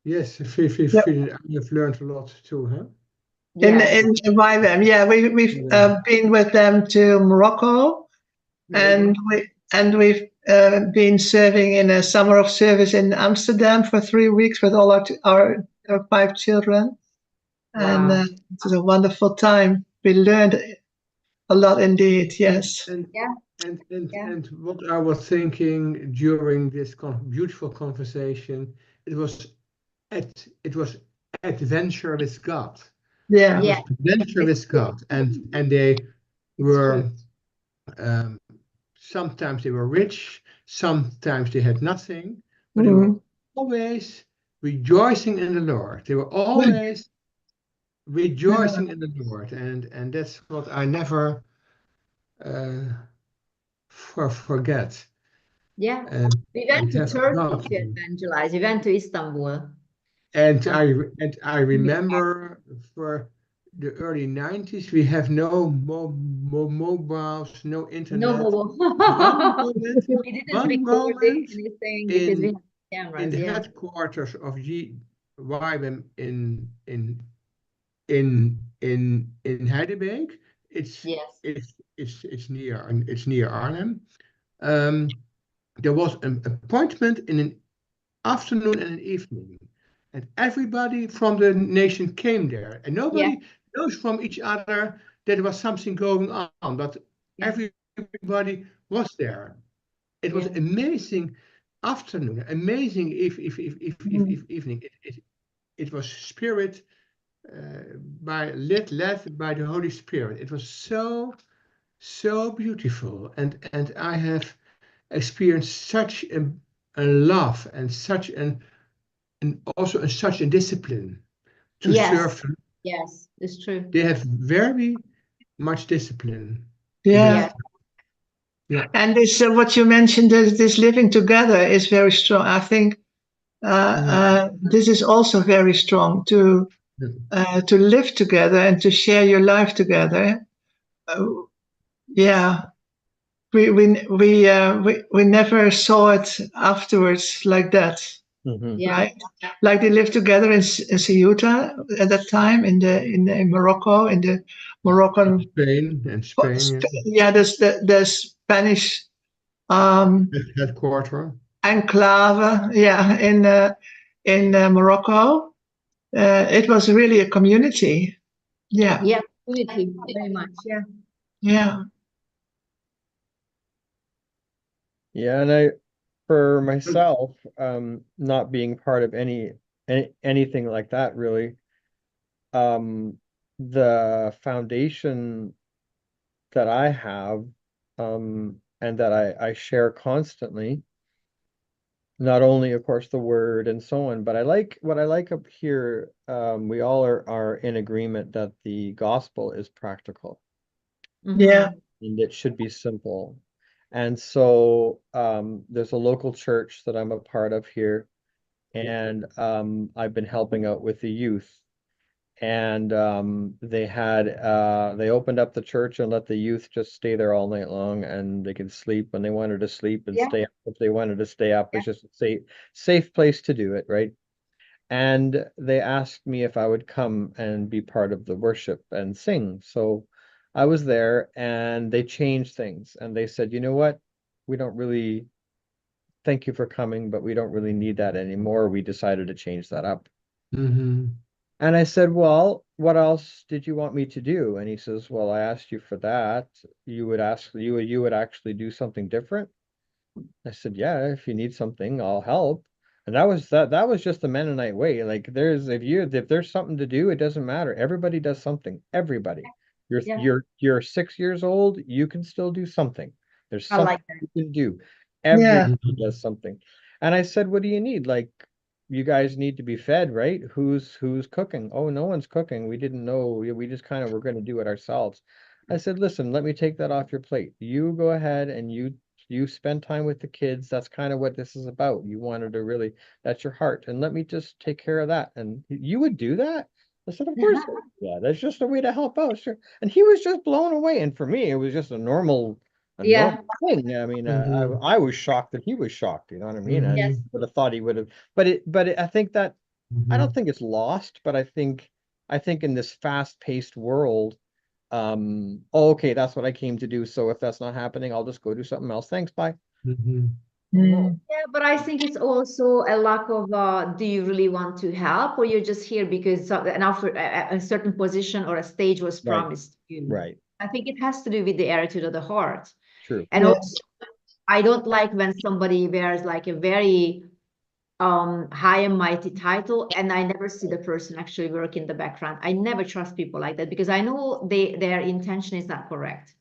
yes, Yeah. you've learned a lot too, huh? Yes. In YWAM, yeah, we've Yeah. been with them to Morocco, and we've been serving in a summer of service in Amsterdam for 3 weeks with all our 5 children, and Wow. it was a wonderful time. We learned a lot indeed. Yes. And Yeah. and and Yeah. and what I was thinking during this beautiful conversation, it was it was adventure with God. It Yeah. Yeah. was adventure It's with true. God, and they It's true. were um, sometimes they were rich, sometimes they had nothing, but they were Mm. always rejoicing in the Lord. They were always rejoicing in the Lord, and that's what I never uh, forget. Yeah. And We and went to have Turkey God. to evangelize. We went to Istanbul. And Um, I remember for the early 90s, we have no mobiles, no no internet. mobile. One moment, We didn't one record moment anything because we in had in cameras. the Yeah. headquarters of YWAM in Heidelberg. Yes. It's near Arnhem. Um, there was an appointment in an afternoon and an evening, and everybody from the nation came there, and Yeah. nobody knows from each other that there was something going on, but Yeah. everybody was there. It was Yeah. amazing afternoon, amazing evening. It was spirit led by the Holy Spirit. It was so beautiful, and I have experienced such a love and such also such a discipline to serve them. Yes, it's true. They have very much discipline. Yeah. Yeah. And this, what you mentioned, this living together is very strong. I think this is also very strong to live together and to share your life together. Yeah, we never saw it afterwards like that, right? Like they lived together in Ceuta at that time in Morocco, in the Moroccan Spain. Yeah, the Spanish headquarters. Enclave, yeah, in Morocco. It was really a community. Yeah. Yeah, community, very much. Yeah. Yeah. Yeah, and for myself, not being part of anything like that really, the foundation that I have, and that I share constantly, not only, of course, the word and so on, but what I like up here, we all are in agreement that the gospel is practical. Yeah. And it should be simple. And so there's a local church that I'm a part of here, and I've been helping out with the youth. And they opened up the church and let the youth just stay there all night long, and they could sleep when they wanted to sleep and stay up if they wanted to stay up. It's just a safe place to do it, right? And they asked me if I would come and be part of the worship and sing. So I was there, and they changed things, and they said, you know what? We don't really thank you for coming, but we don't really need that anymore. We decided to change that up. And I said, well, what else did you want me to do? And he says, well, I asked you for that. You would actually do something different? I said, yeah, if you need something, I'll help. And that was just the Mennonite way. Like if there's something to do, it doesn't matter. Everybody does something. Everybody. You're 6 years old, you can still do something. There's something you can do. Everybody does something. And I said, what do you need? Like, you guys need to be fed, right? Who's cooking? Oh, no one's cooking. We didn't know. We just kind of were going to do it ourselves. I said, listen, let me take that off your plate. You go ahead and you spend time with the kids. That's kind of what this is about. You wanted to really, that's your heart. And let me just take care of that. And you would do that? I said, of course. Yeah, that's just a way to help out. Sure. And he was just blown away. And for me, it was just a normal thing. I mean, I was shocked that he was shocked. You know what I mean? I would have thought he would have, I think that, I don't think it's lost, but I think in this fast-paced world, okay, that's what I came to do. So if that's not happening, I'll just go do something else. Thanks, bye. Yeah, but I think it's also a lack of do you really want to help, or you're just here because a certain position or a stage was promised to you. Right. I think it has to do with the attitude of the heart. True. And also, I don't like when somebody wears like a very high and mighty title, and I never see the person actually work in the background. I never trust people like that, because I know their intention is not correct.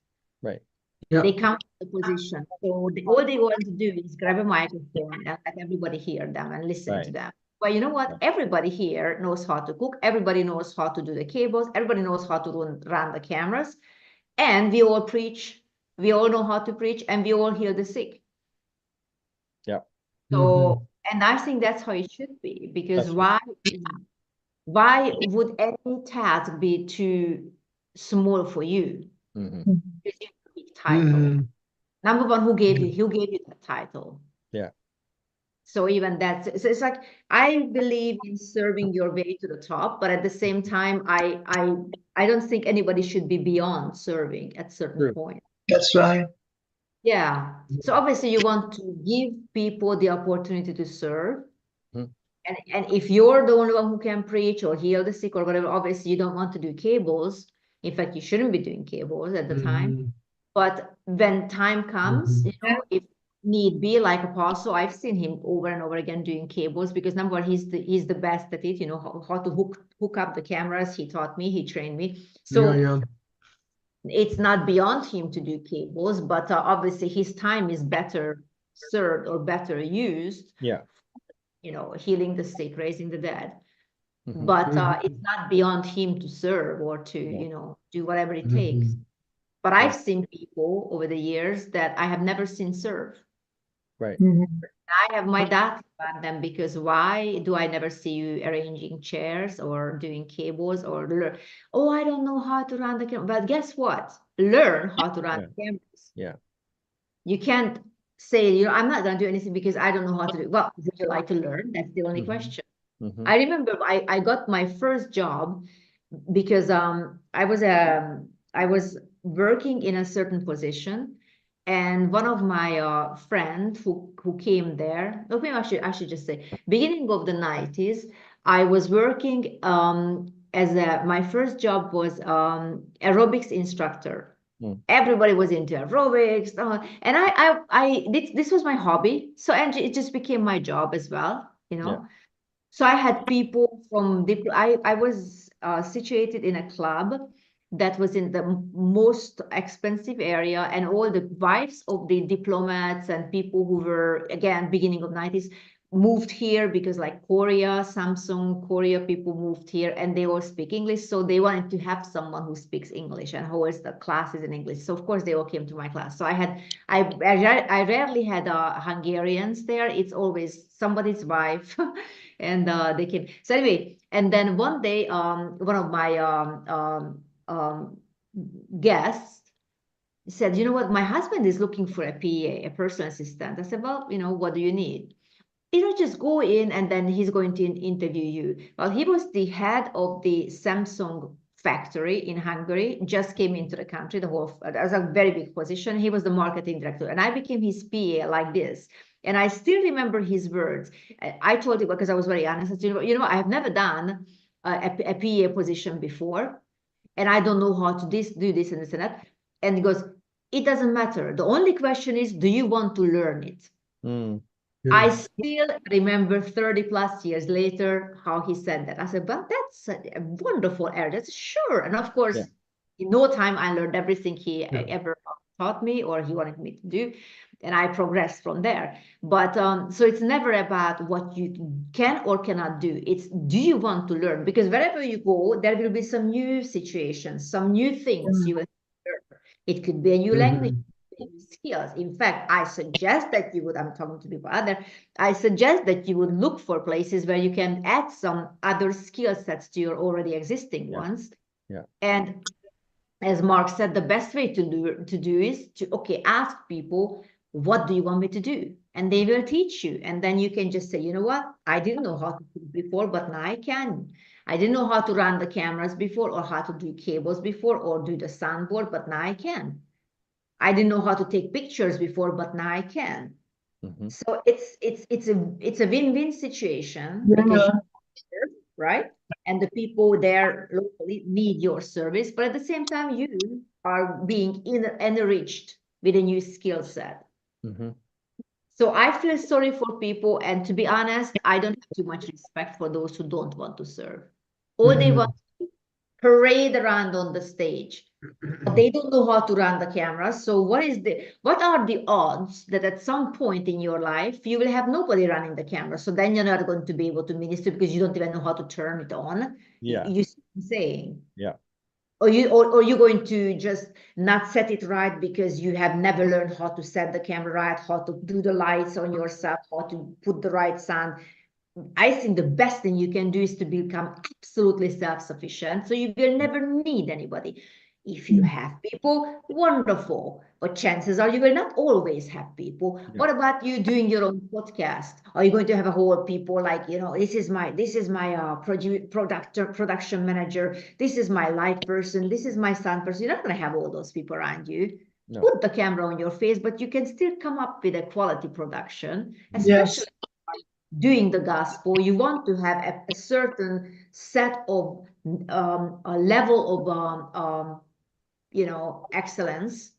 Right. They come to the position. So all they want to do is grab a microphone and let everybody hear them and listen to them. But you know what? Everybody here knows how to cook. Everybody knows how to do the cables. Everybody knows how to run the cameras. And we all preach. We all know how to preach, and we all heal the sick. Yeah. So, and I think that's how it should be, because why would any task be too small for you? Because you have a big title. Number one, who gave you that title? Yeah. So even that's, so it's like, I believe in serving your way to the top, but at the same time, I don't think anybody should be beyond serving at certain point. That's right. Yeah. So obviously you want to give people the opportunity to serve. And if you're the only one who can preach or heal the sick or whatever, obviously you don't want to do cables. In fact, you shouldn't be doing cables at the time. But when time comes, you know, if need be, like Apostle, I've seen him over and over again doing cables, because number one, he's the best at it, you know, how to hook hook up the cameras. He taught me, he trained me. So Yeah. it's not beyond him to do cables, but obviously his time is better served or better used, Yeah. you know, healing the sick, raising the dead. Mhm. But Mhm. it's not beyond him to serve or to, Yeah. you know, do whatever it Mhm. takes. But Yeah. I've seen people over the years that I have never seen serve. Right. Mhm. I have my doubts about them because why do I never see you arranging chairs or doing cables or learn? Oh, I don't know how to run the camera. But guess what? Learn how to run Yeah. the cameras. Yeah. You can't say, you know, I'm not going to do anything because I don't know how to do it. Well, would you like to learn? That's the only Mhm. question. Mhm. I remember I got my first job because I was working in a certain position, and one of my friend who came there, okay, I should just say, beginning of the 90s, I was working as my first job was aerobics instructor. Mm. Everybody was into aerobics, and this was my hobby, so and it just became my job as well, you know. Yeah. So I had people from I was situated in a club that was in the most expensive area, and all the wives of the diplomats and people who were, again, beginning of 90s, moved here because like Korea, Samsung, Korea people moved here and they all speak English. So they wanted to have someone who speaks English and holds the classes in English. So of course they all came to my class. So I rarely had Hungarians there. It's always somebody's wife. And they came. So anyway, and then one day, one of my guests said, you know what, my husband is looking for a PA, a personal assistant. I said, well, you know, what do you need? You know, just go in and then he's going to interview you. Well, he was the head of the Samsung factory in Hungary, just came into the country, that was a very big position. He was the marketing director, and I became his PA like this. And I still remember his words. I told him, because I was very honest, I said, you know, I have never done a PA position before, and I don't know how to do this and this and that. And he goes, it doesn't matter. The only question is, do you want to learn it? Mm. I still remember 30 plus years later how he said that. I said, well, that's a wonderful area. Sure. And of course, Yeah. in no time, I learned everything he Yeah. ever taught me or he wanted me to do. And I progressed from there. But so it's never about what you can or cannot do. It's, do you want to learn? Because wherever you go, there will be some new situations, some new things you will learn. It could be a new language, skills. In fact, I suggest that you would, I'm talking to people out there, I suggest that you would look for places where you can add some other skill sets to your already existing Yeah. ones. Yeah. And as Mark said, the best way to do is to, okay, ask people, what do you want me to do? And they will teach you. And then you can just say, you know what? I didn't know how to do it before, but now I can. I didn't know how to run the cameras before or how to do cables before or do the soundboard, but now I can. I didn't know how to take pictures before, but now I can. Mhm. So it's a win-win situation because Yeah. right? And the people there locally need your service, but at the same time, you are being enriched with a new skill set. Mhm. So I feel sorry for people, and to be honest, I don't have too much respect for those who don't want to serve. All they want to parade around on the stage. But they don't know how to run the camera. So what are the odds that at some point in your life you will have nobody running the camera? So then you're not going to be able to minister because you don't even know how to turn it on. Yeah. You see what I'm saying? Yeah. Or you're going to just not set it right because you have never learned how to set the camera right, how to do the lights on yourself, how to put the right sound. I think the best thing you can do is to become absolutely self-sufficient. So you will never need anybody. If you have people, wonderful. But chances are you will not always have people. Yeah. What about you doing your own podcast? Are you going to have a whole people like, you know, this is my production manager. This is my light person. This is my sound person. You're not going to have all those people around you. No. Put the camera on your face, but you can still come up with a quality production, especially Yes. doing the gospel. You want to have a certain set of a level of you know, excellence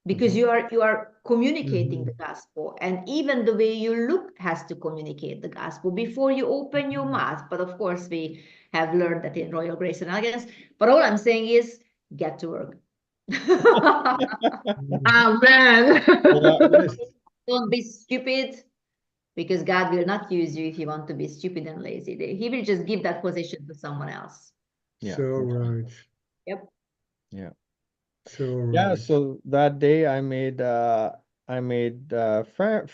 because you are communicating Mhm. the gospel, and even the way you look has to communicate the gospel before you open your mouth. But of course, we have learned that in Royal Grace and Elegance. But all I'm saying is, get to work. Amen. Yeah, yes. Don't be stupid, because God will not use you if you want to be stupid and lazy. He will just give that position to someone else. Yeah. So right. Yep. Yeah. So Yeah, right. so that day I made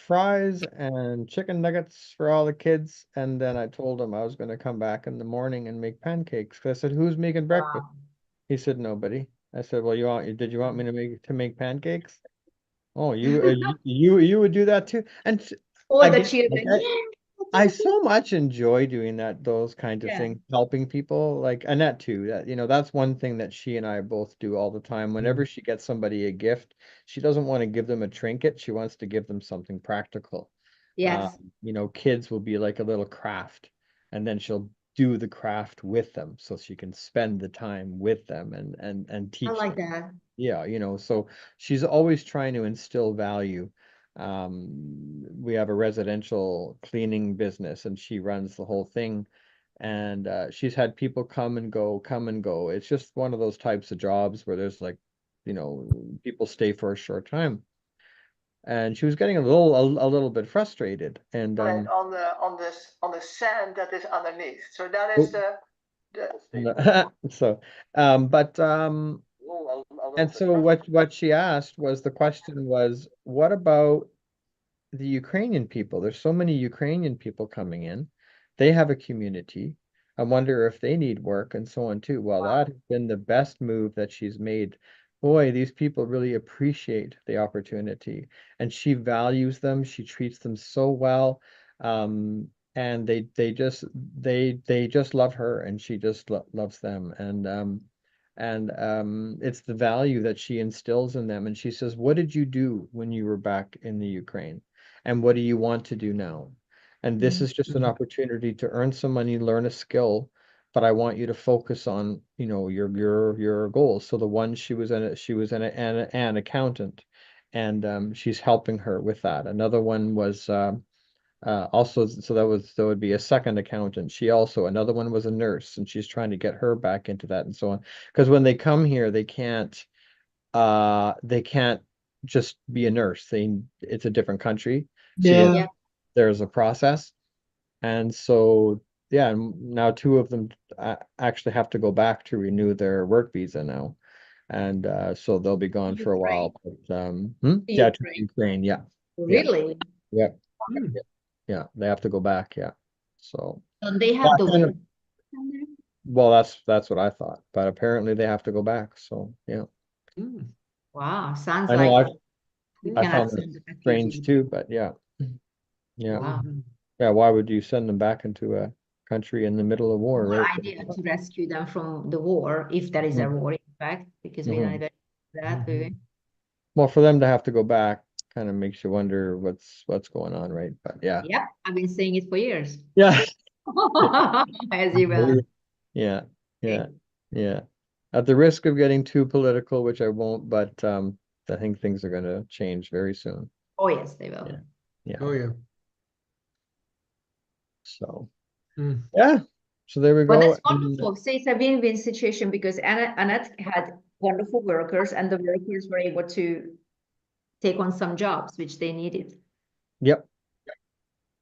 fries and chicken nuggets for all the kids, and then I told them I was going to come back in the morning and make pancakes. 'Cause I said, "Who's making breakfast?" Wow. He said, "Nobody." I said, "Well, did you want me to make pancakes?" Oh, you would do that too? And All the again, like, children, yeah, I so much enjoy doing those kinds of yeah, things, helping people, like Annette too. That, that's one thing that she and I both do all the time. Whenever she gets somebody a gift, she doesn't want to give them a trinket. She wants to give them something practical. yes, Kids will be like a little craft, and then she'll do the craft with them so she can spend the time with them and I teach like them. that. Yeah, so she's always trying to instill value. We have a residential cleaning business, and she runs the whole thing. And she's had people come and go, come and go. It's just one of those types of jobs where there's like, people stay for a short time. And she was getting a little bit frustrated. And on the sand that is underneath. So that is oh, the so, but and so what she asked was, the question was, what about the Ukrainian people? There's so many Ukrainian people coming in. They have a community. I wonder if they need work and so on too. Well, that has been the best move that she's made. Boy, these people really appreciate the opportunity, and she values them. She treats them so well. And they just love her, and she just loves them. And it's the value that she instills in them. And she says, "What did you do when you were back in the Ukraine? And what do you want to do now? And this is just an opportunity to earn some money, learn a skill, but I want you to focus on, your goals." So the one, she was an accountant, and she's helping her with that. Another one was also, so that would be a second accountant. Another one was a nurse, and she's trying to get her back into that and so on. Because when they come here, they can't just be a nurse. It's a different country, so yeah. Yeah. there's a process. And so, yeah, now two of them actually have to go back to renew their work visa now. And so they'll be gone for a Ukraine. while. But yeah, to Ukraine. Ukraine. Yeah, yeah, Really? yeah, Mm. yeah. They have to go back. Yeah. So, And they yeah, have the war. well, that's what I thought. But apparently they have to go back. So, yeah. Mm. Wow, sounds I know like I we I cannot found send it the strange refugees. too, but yeah. Yeah. Wow. Mhm. Yeah, why would you send them back into a country in the middle of war, Whole right? idea to rescue them from the war, if there is a war, in fact, because we don't Mhm. even know that, do we? Well, for them to have to go back kind of makes you wonder what's going on, right? But yeah. Yep, I've been saying it for years. Yeah. As you will. Yeah. Yeah. Okay. Yeah. At the risk of getting too political, which I won't, but I think things are gonna change very soon. Oh, yes, they will. Yeah. Yeah. Oh yeah. So Mm. yeah. So there we But go. that's wonderful. See, it's a win-win situation because Annette had wonderful workers, and the workers were able to take on some jobs which they needed. Yep.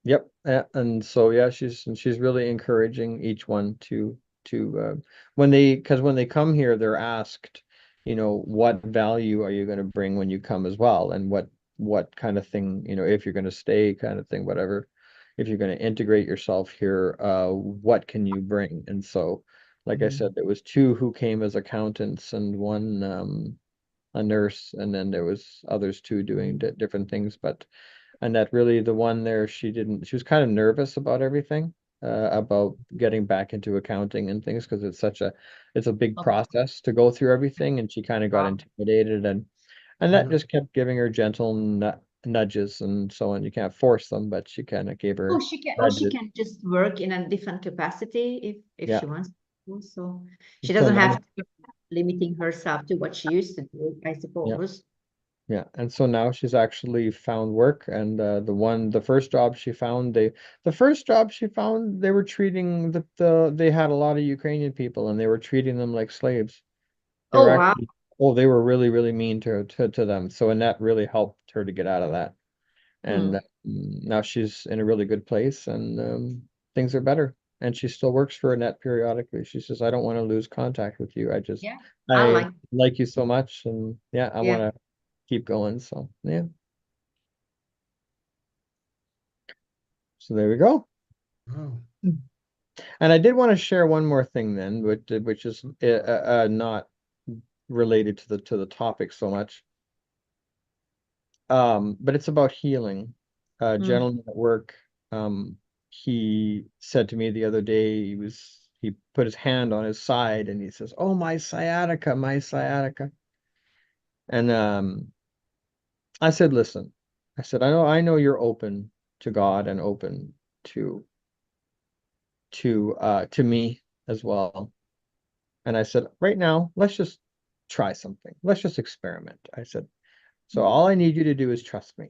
Yep. And so yeah, she's really encouraging each one to because when they come here, they're asked, what value are you going to bring when you come as well, and what kind of thing, if you're going to stay, kind of thing, whatever. If you're going to integrate yourself here, what can you bring? And so, like I said, there was two who came as accountants, and one a nurse, and then there was others two doing different things, but. And that really, the one there, she was kind of nervous about everything, about getting back into accounting and things, because it's a big Okay. process to go through everything, and she kind of got Wow. intimidated, and that just kept giving her gentle nudges and so on. You can't force them, but she kind of gave her She nudges. can just work in a different capacity if Yeah. she wants to. So she So doesn't have now, to be limiting herself to what she used to do, I yeah. suppose. Yeah, and so now she's actually found work, and the first job she found, they were treating they had a lot of Ukrainian people, and they were treating them like slaves. They were Oh, wow. actually, oh, they were really, really mean to them. So Annette really helped her to get out of that. And now she's in a really good place, and things are better. And she still works for Annette periodically. She says, I don't want to lose contact with you. Yeah, I I like. like you so much, and yeah, I Yeah. want to keep going. So yeah. So there we go. Wow. And I did want to share one more thing then, which is not related to the topic so much. But it's about healing. A gentleman at work, he said to me the other day, he put his hand on his side and he says, "Oh, my sciatica, my sciatica." And I said, "Listen," I said, I know you're open to God and open to to me as well. And I said, right now, let's just try something. Let's just experiment. I said, so all I need you to do is trust me.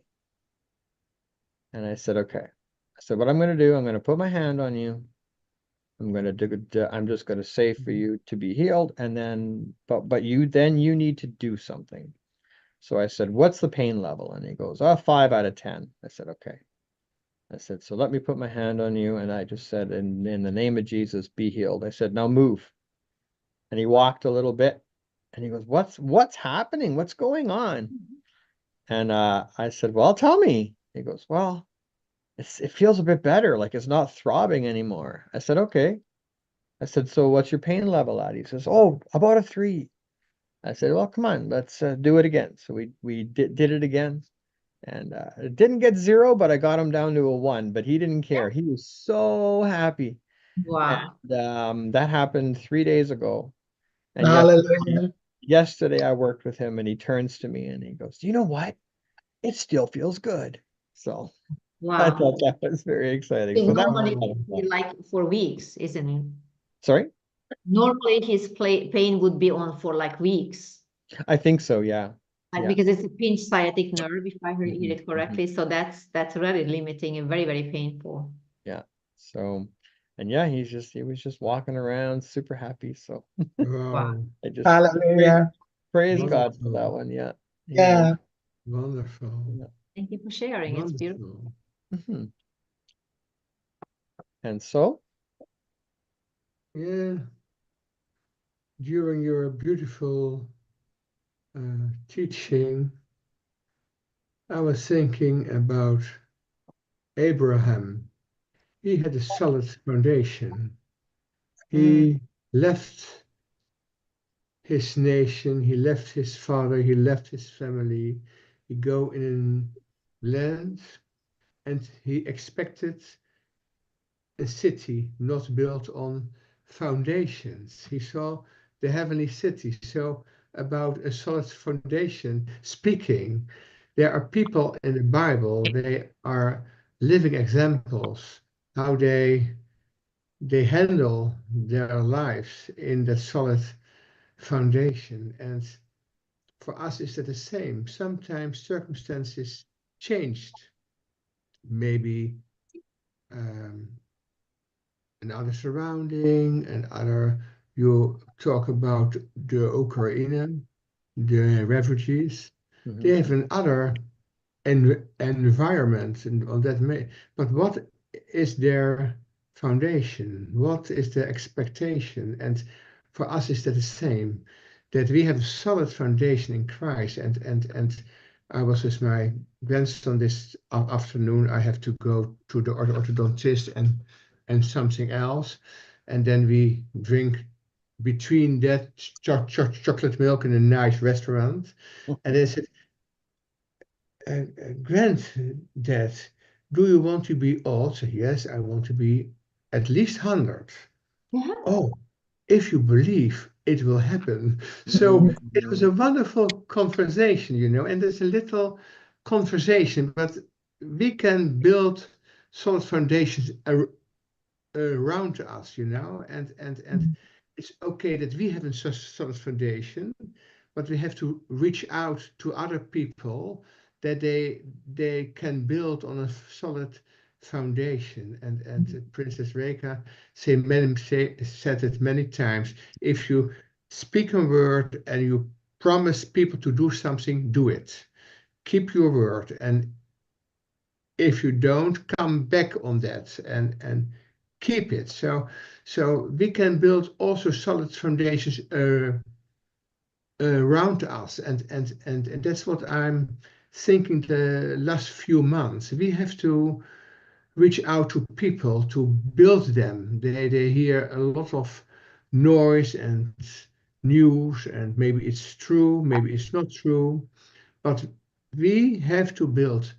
And I said, okay. I said, what I'm going to do, I'm going to put my hand on you. I'm just going to say for you to be healed. And then, but you need to do something. So I said, what's the pain level? And he goes, oh, 5 out of 10. I said, okay. I said, so let me put my hand on you. And I just said, in the name of Jesus, be healed. I said, now move. And he walked a little bit and he goes, what's happening? What's going on? And I said, well, tell me. He goes, well, it feels a bit better, like it's not throbbing anymore. I said, okay. I said, so what's your pain level at? He says, oh, about a 3. I said, well, come on, let's do it again. So we did it again. And it didn't get 0, but I got him down to a 1, but he didn't care. He was so happy. Wow. And that happened 3 days ago. And Hallelujah. yesterday I worked with him and he turns to me and he goes, do you know what? It still feels good. So I Wow. thought that was very exciting. So So that was normally a lot of it would be fun. like for weeks, isn't it? Sorry? Normally his pain would be on for like weeks, I think so, yeah. like Yeah. because it's a pinched sciatic nerve, if I heard Mhm, it correctly. So that's really limiting and very, very painful. yeah. So, and yeah, he was just walking around super happy. So Wow. Wow. I just Hallelujah. praise God for that Wonderful. one. Yeah. Yeah. Yeah. Wonderful. Yeah. Thank you for sharing. It's beautiful. Wonderful. Mhm. And so, Yeah. During your beautiful teaching, I was thinking about Abraham. He had a solid foundation. He left his nation, he left his father, he left his family. He go in a land and he expected a city not built on foundations. He saw the heavenly city. So about a solid foundation speaking, there are people in the Bible, they are living examples how they handle their lives in that solid foundation. And for us, is that the same? Sometimes circumstances changed. Maybe um, another surrounding, and other. You talk about the Ukraine, the refugees. They mhm, have another environment, and on that may. But what is their foundation? What is their expectation? And for us, is that the same? That we have a solid foundation in Christ. And I was with my grandson this afternoon. I have to go to the orthodontist and something else, and then we drink between that chocolate milk in a nice restaurant. And they said, Granddad, do you want to be old? Say, yes, I want to be at least 100. Yeah. Oh, if you believe, it will happen. So it was a wonderful conversation, and there's a little conversation, but we can build solid foundations around us, and it's okay that we have a solid foundation, but we have to reach out to other people that they can build on a solid foundation. And Princess Reka said it many times. If you speak a word and you promise people to do something, do it. Keep your word. And if you don't, come back on that and keep it. So we can build also solid foundations around us. And that's what I'm thinking the last few months. We have to reach out to people to build them. They hear a lot of noise and news, and maybe it's true, maybe it's not true, but we have to build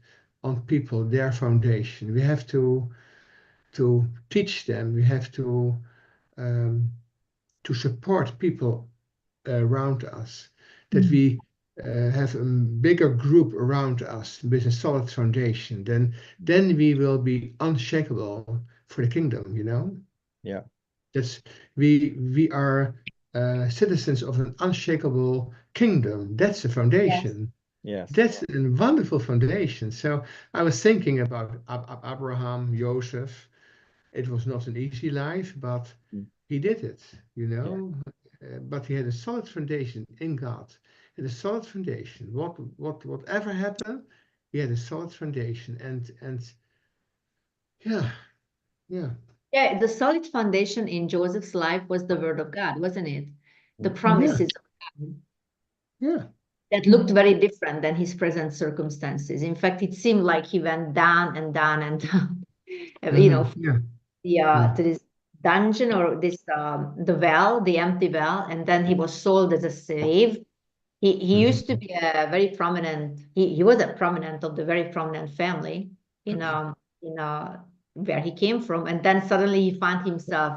on people their foundation. We have to teach them. We have um, to support people around us. That we have a bigger group around us with a solid foundation. Then we will be unshakable for the kingdom. You know. Yeah. That's we are citizens of an unshakable kingdom. That's the foundation. Yes. That's a wonderful foundation. So I was thinking about Abraham, Joseph. It was not an easy life, but Mm. he did it, you know. But he had a solid foundation in God. He had a solid foundation. Whatever happened, he had a solid foundation. And yeah, yeah, Yeah, the solid foundation in Joseph's life was the word of God, wasn't it? The Mm. promises of God yeah. that looked very different than his present circumstances. In fact, it seemed like he went down and down and down, you know, Yeah. to this dungeon or this the well, the empty well, and then he was sold as a slave. He used to be a very prominent. He was a prominent of the very prominent family in where he came from, and then suddenly he found himself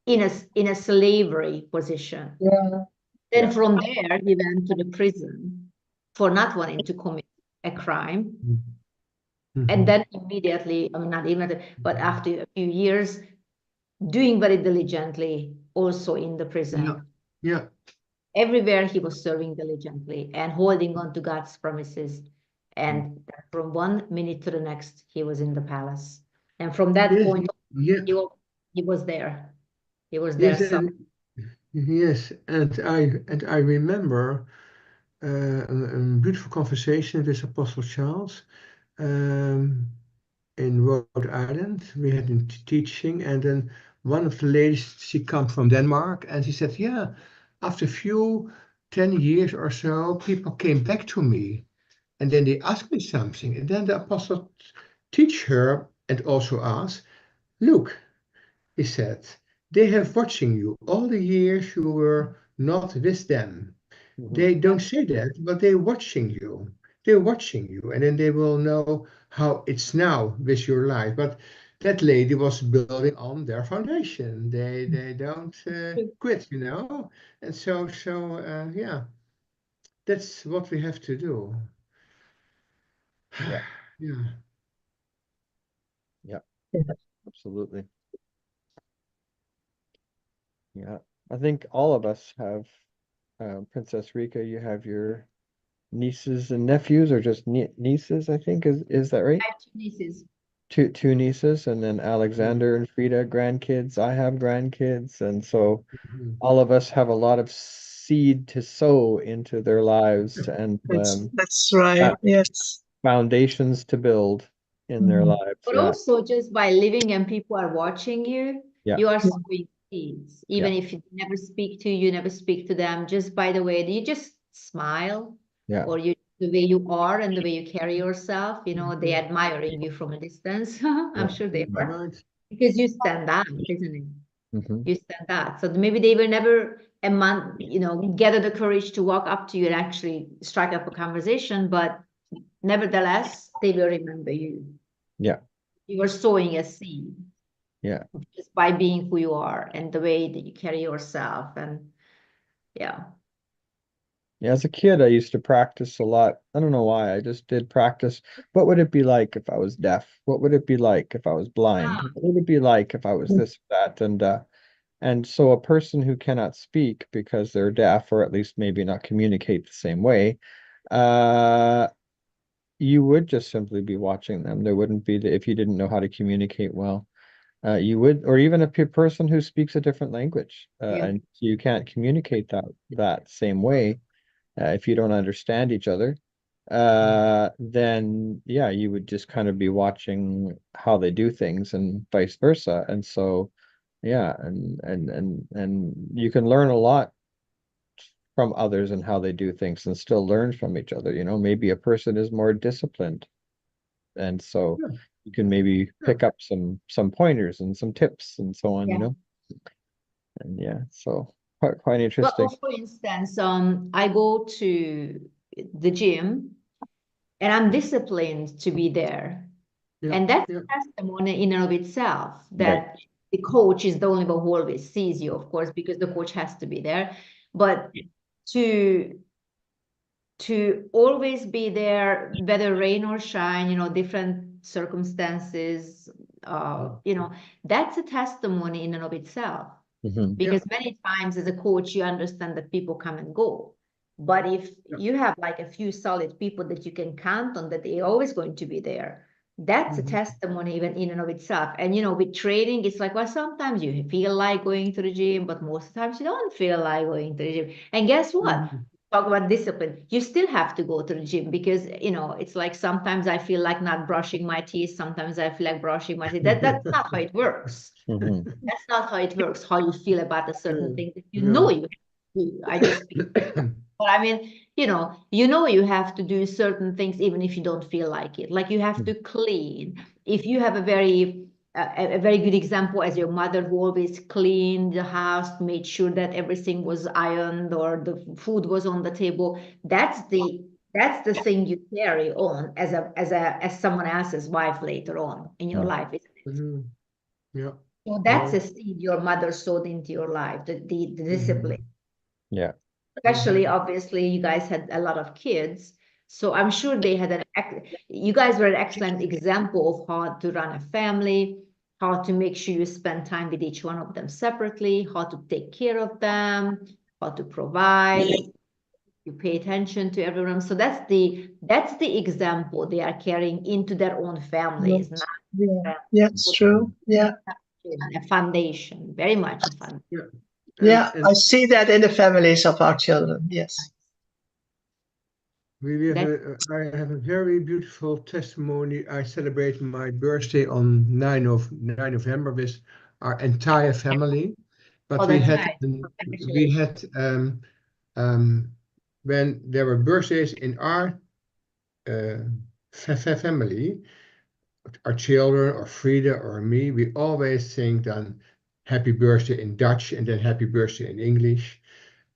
in a slavery position. Yeah. Then Yeah. from there he went to the prison for not wanting to commit a crime. And then immediately, I mean, not immediately, but after a few years, doing very diligently also in the Yeah. prison. Yeah. Everywhere he was serving diligently and holding on to God's promises. And from one minute to the next, he was in the palace. And from that Yes. point on, Yeah. he was there. He was there. Yes. So Yes. And I remember a beautiful conversation with Apostle Charles. Um, in Rhode Island. We had a teaching, and then one of the ladies, she come from Denmark, and she said, "Yeah, after a few 10 years or so, people came back to me, and then they asked me something, and then the apostle teach her and also us. Look, he said, they have watching you all the years you were not with them. They don't say that, but they're watching you. They're watching you, and then they will know how it's now with your life. But that lady was building on their foundation. They don't quit, you know. And so yeah, that's what we have to do. Yeah. Yeah. Yeah. Absolutely. Yeah. I think all of us have, Princess Rika, you have your nieces and nephews, or just nieces, I think. Is that right? I have two nieces. Two nieces, and then Alexander and Frida, grandkids. I have grandkids, and so Mhm. all of us have a lot of seed to sow into their lives, and That's right. that Yes. foundations to build in their lives. But Yeah. also just by living and people are watching you, Yeah. you are sowing seeds. Even Yeah. if you never speak to you, never speak to them, just by the way, you just smile Yeah. or the way you are and the way you carry yourself, they admiring you from a distance. I'm Yeah. sure they are. Right. Because you stand out, isn't it? Hmm. You stand out. So maybe they will never gather the courage to walk up to you and actually strike up a conversation, but nevertheless, they will remember you. Yeah. You are sowing a seed Yeah. just by being who you are and the way that you carry yourself. And yeah. Yeah, as a kid, I used to practice a lot. I don't know why. I just did practice. What would it be like if I was deaf? What would it be like if I was blind? Ah, What would it be like if I was this, that? And And so a person who cannot speak because they're deaf, or at least maybe not communicate the same way, you would just simply be watching them. There wouldn't be if you didn't know how to communicate well. You would, or even a person who speaks a different language, Yeah. and you can't communicate that same way, if you don't understand each other, then yeah, you would just kind of be watching how they do things and vice versa. And so, yeah, and you can learn a lot from others and how they do things and still learn from each other. Maybe a person is more disciplined, and so Yeah. you can maybe pick up some pointers and some tips and so on, Yeah. and yeah, so quite Well, interesting. for instance, I go to the gym and I'm disciplined to be there. Yeah. And that's Yeah. a testimony in and of itself Right. that the coach is the only one who always sees you, of course, because the coach has to be there. But to always be there, whether rain or shine, different circumstances, that's a testimony in and of itself. Mhm. Because many times as a coach, you understand that people come and go. But if you have like a few solid people that you can count on, that they're always going to be there, that's a testimony even in and of itself. And with training, it's like, well, sometimes you feel like going to the gym, but most of the times you don't feel like going to the gym. And guess what? Talk about discipline. You still have to go to the gym because it's like sometimes I feel like not brushing my teeth. Sometimes I feel like brushing my teeth. That's not how it works. Mhm. That's not how it works. How you feel about a certain thing that you No. know you have to do. I just but I mean, you have to do certain things even if you don't feel like it. Like you have to clean. If you have a very good example as your mother who always cleaned the house, made sure that everything was ironed or the food was on the table, that's the thing you carry on as someone else's wife later on in your life, isn't it? Mhm. Yeah. So that's Yeah. a seed your mother sowed into your life, the discipline. Yeah. Especially, obviously, you guys had a lot of kids. So I'm sure they had you guys were an excellent example of how to run a family, how to make sure you spend time with each one of them separately, how to take care of them, how to provide, you pay attention to everyone. So that's the example they are carrying into their own families, Yes. not Yeah, it's true. Yeah. a foundation, very much a foundation. Yeah. Yeah, And I see that in the families of our children. Yes. I have a very beautiful testimony. I celebrate my birthday on 9 of November with our entire family. But Oh, we that's had nice. when there were birthdays in our family, our children or Frida or me, we always sing then happy birthday in Dutch and then happy birthday in English.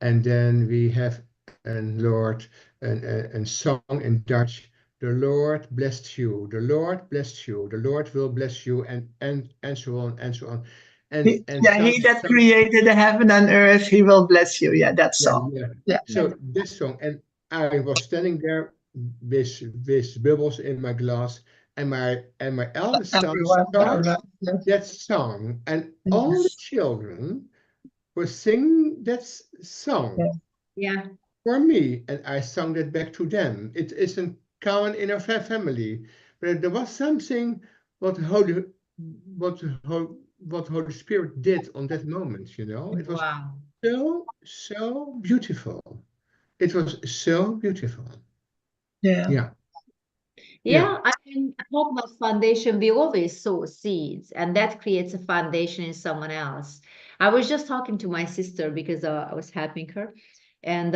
And then we have a song in Dutch. The Lord bless you. The Lord bless you. The Lord will bless you, and so on and so on. And He that created the heaven and earth, he will bless you. Yeah, that song. Yeah. So this song, and I was standing there with bubbles in my glass, and my eldest son Everyone starts around. Yes. that song, and all the children were singing that song Yeah. for me, and I sung that back to them. It isn't common in our family, but there was something what Holy Spirit did on that moment. It was Wow. so beautiful. It was so beautiful. Yeah. Yeah. Yeah, I mean, talk about foundation, we always sow seeds, and that creates a foundation in someone else. I was just talking to my sister because I was helping her, and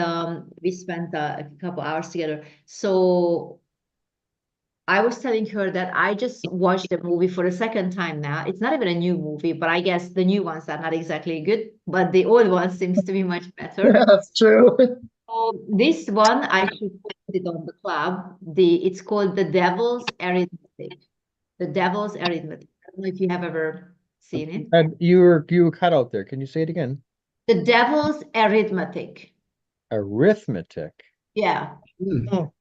we spent a couple hours together. So I was telling her that I just watched the movie for the second time now. It's not even a new movie, but I guess the new ones are not exactly good, but the old one seems to be much better. That's true. So this one, I should put it on the club. It's called The Devil's Arithmetic. The Devil's Arithmetic. I don't know if you have ever seen it. And you were cut out there. Can you say it again? The Devil's Arithmetic. Arithmetic. Yeah. Oh,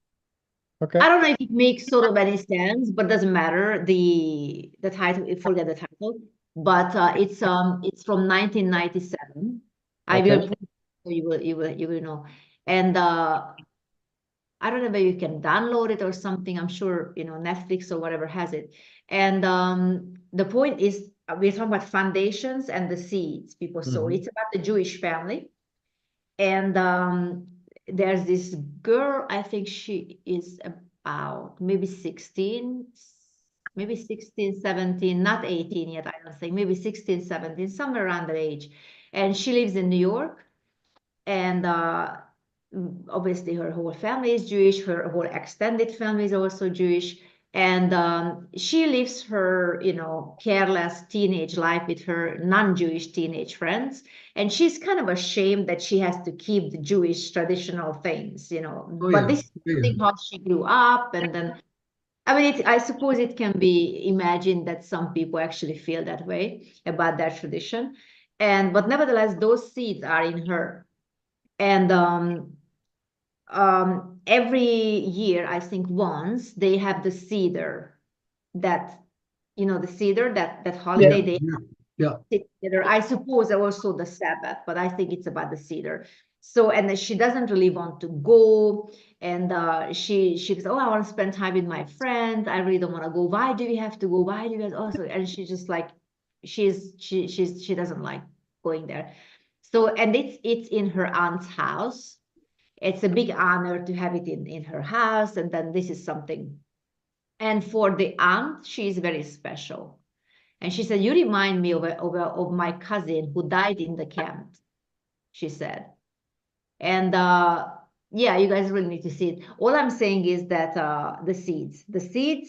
okay. I don't know if it makes sort of any sense, but doesn't matter. The title, forget the title. but it's from 1997. I Okay. will put it so you will know. And I don't know whether you can download it or something. I'm sure, Netflix or whatever has it. And the point is, we're talking about foundations and the seeds people sow. Mhm. It's about the Jewish family. And there's this girl, I think she is about maybe 16, 17, not 18 yet, I don't think, maybe 16, 17, somewhere around that age. And she lives in New York. And obviously her whole family is Jewish, her whole extended family is also Jewish. And she lives her, careless teenage life with her non-Jewish teenage friends. And she's kind of ashamed that she has to keep the Jewish traditional things, Oh, But yeah. this is Yeah. how she grew up. And then, I mean, I suppose it can be imagined that some people actually feel that way about that tradition. But nevertheless, those seeds are in her. And every year, I think once, they have the cedar, that, the cedar, that holiday, Yeah. they Yeah. Yeah. sit together. I suppose also the Sabbath, but I think it's about the cedar. So, and then she doesn't really want to go. And she goes, oh, I want to spend time with my friends. I really don't want to go. Why do we have to go? Why do you guys also? And she's just like, she doesn't like going there. So, and it's in her aunt's house. It's a big honor to have it in her house. And then this is something. And for the aunt, she is very special. And she said, you remind me of my cousin who died in the camp, she said. And yeah, you guys really need to see it. All I'm saying is that the seeds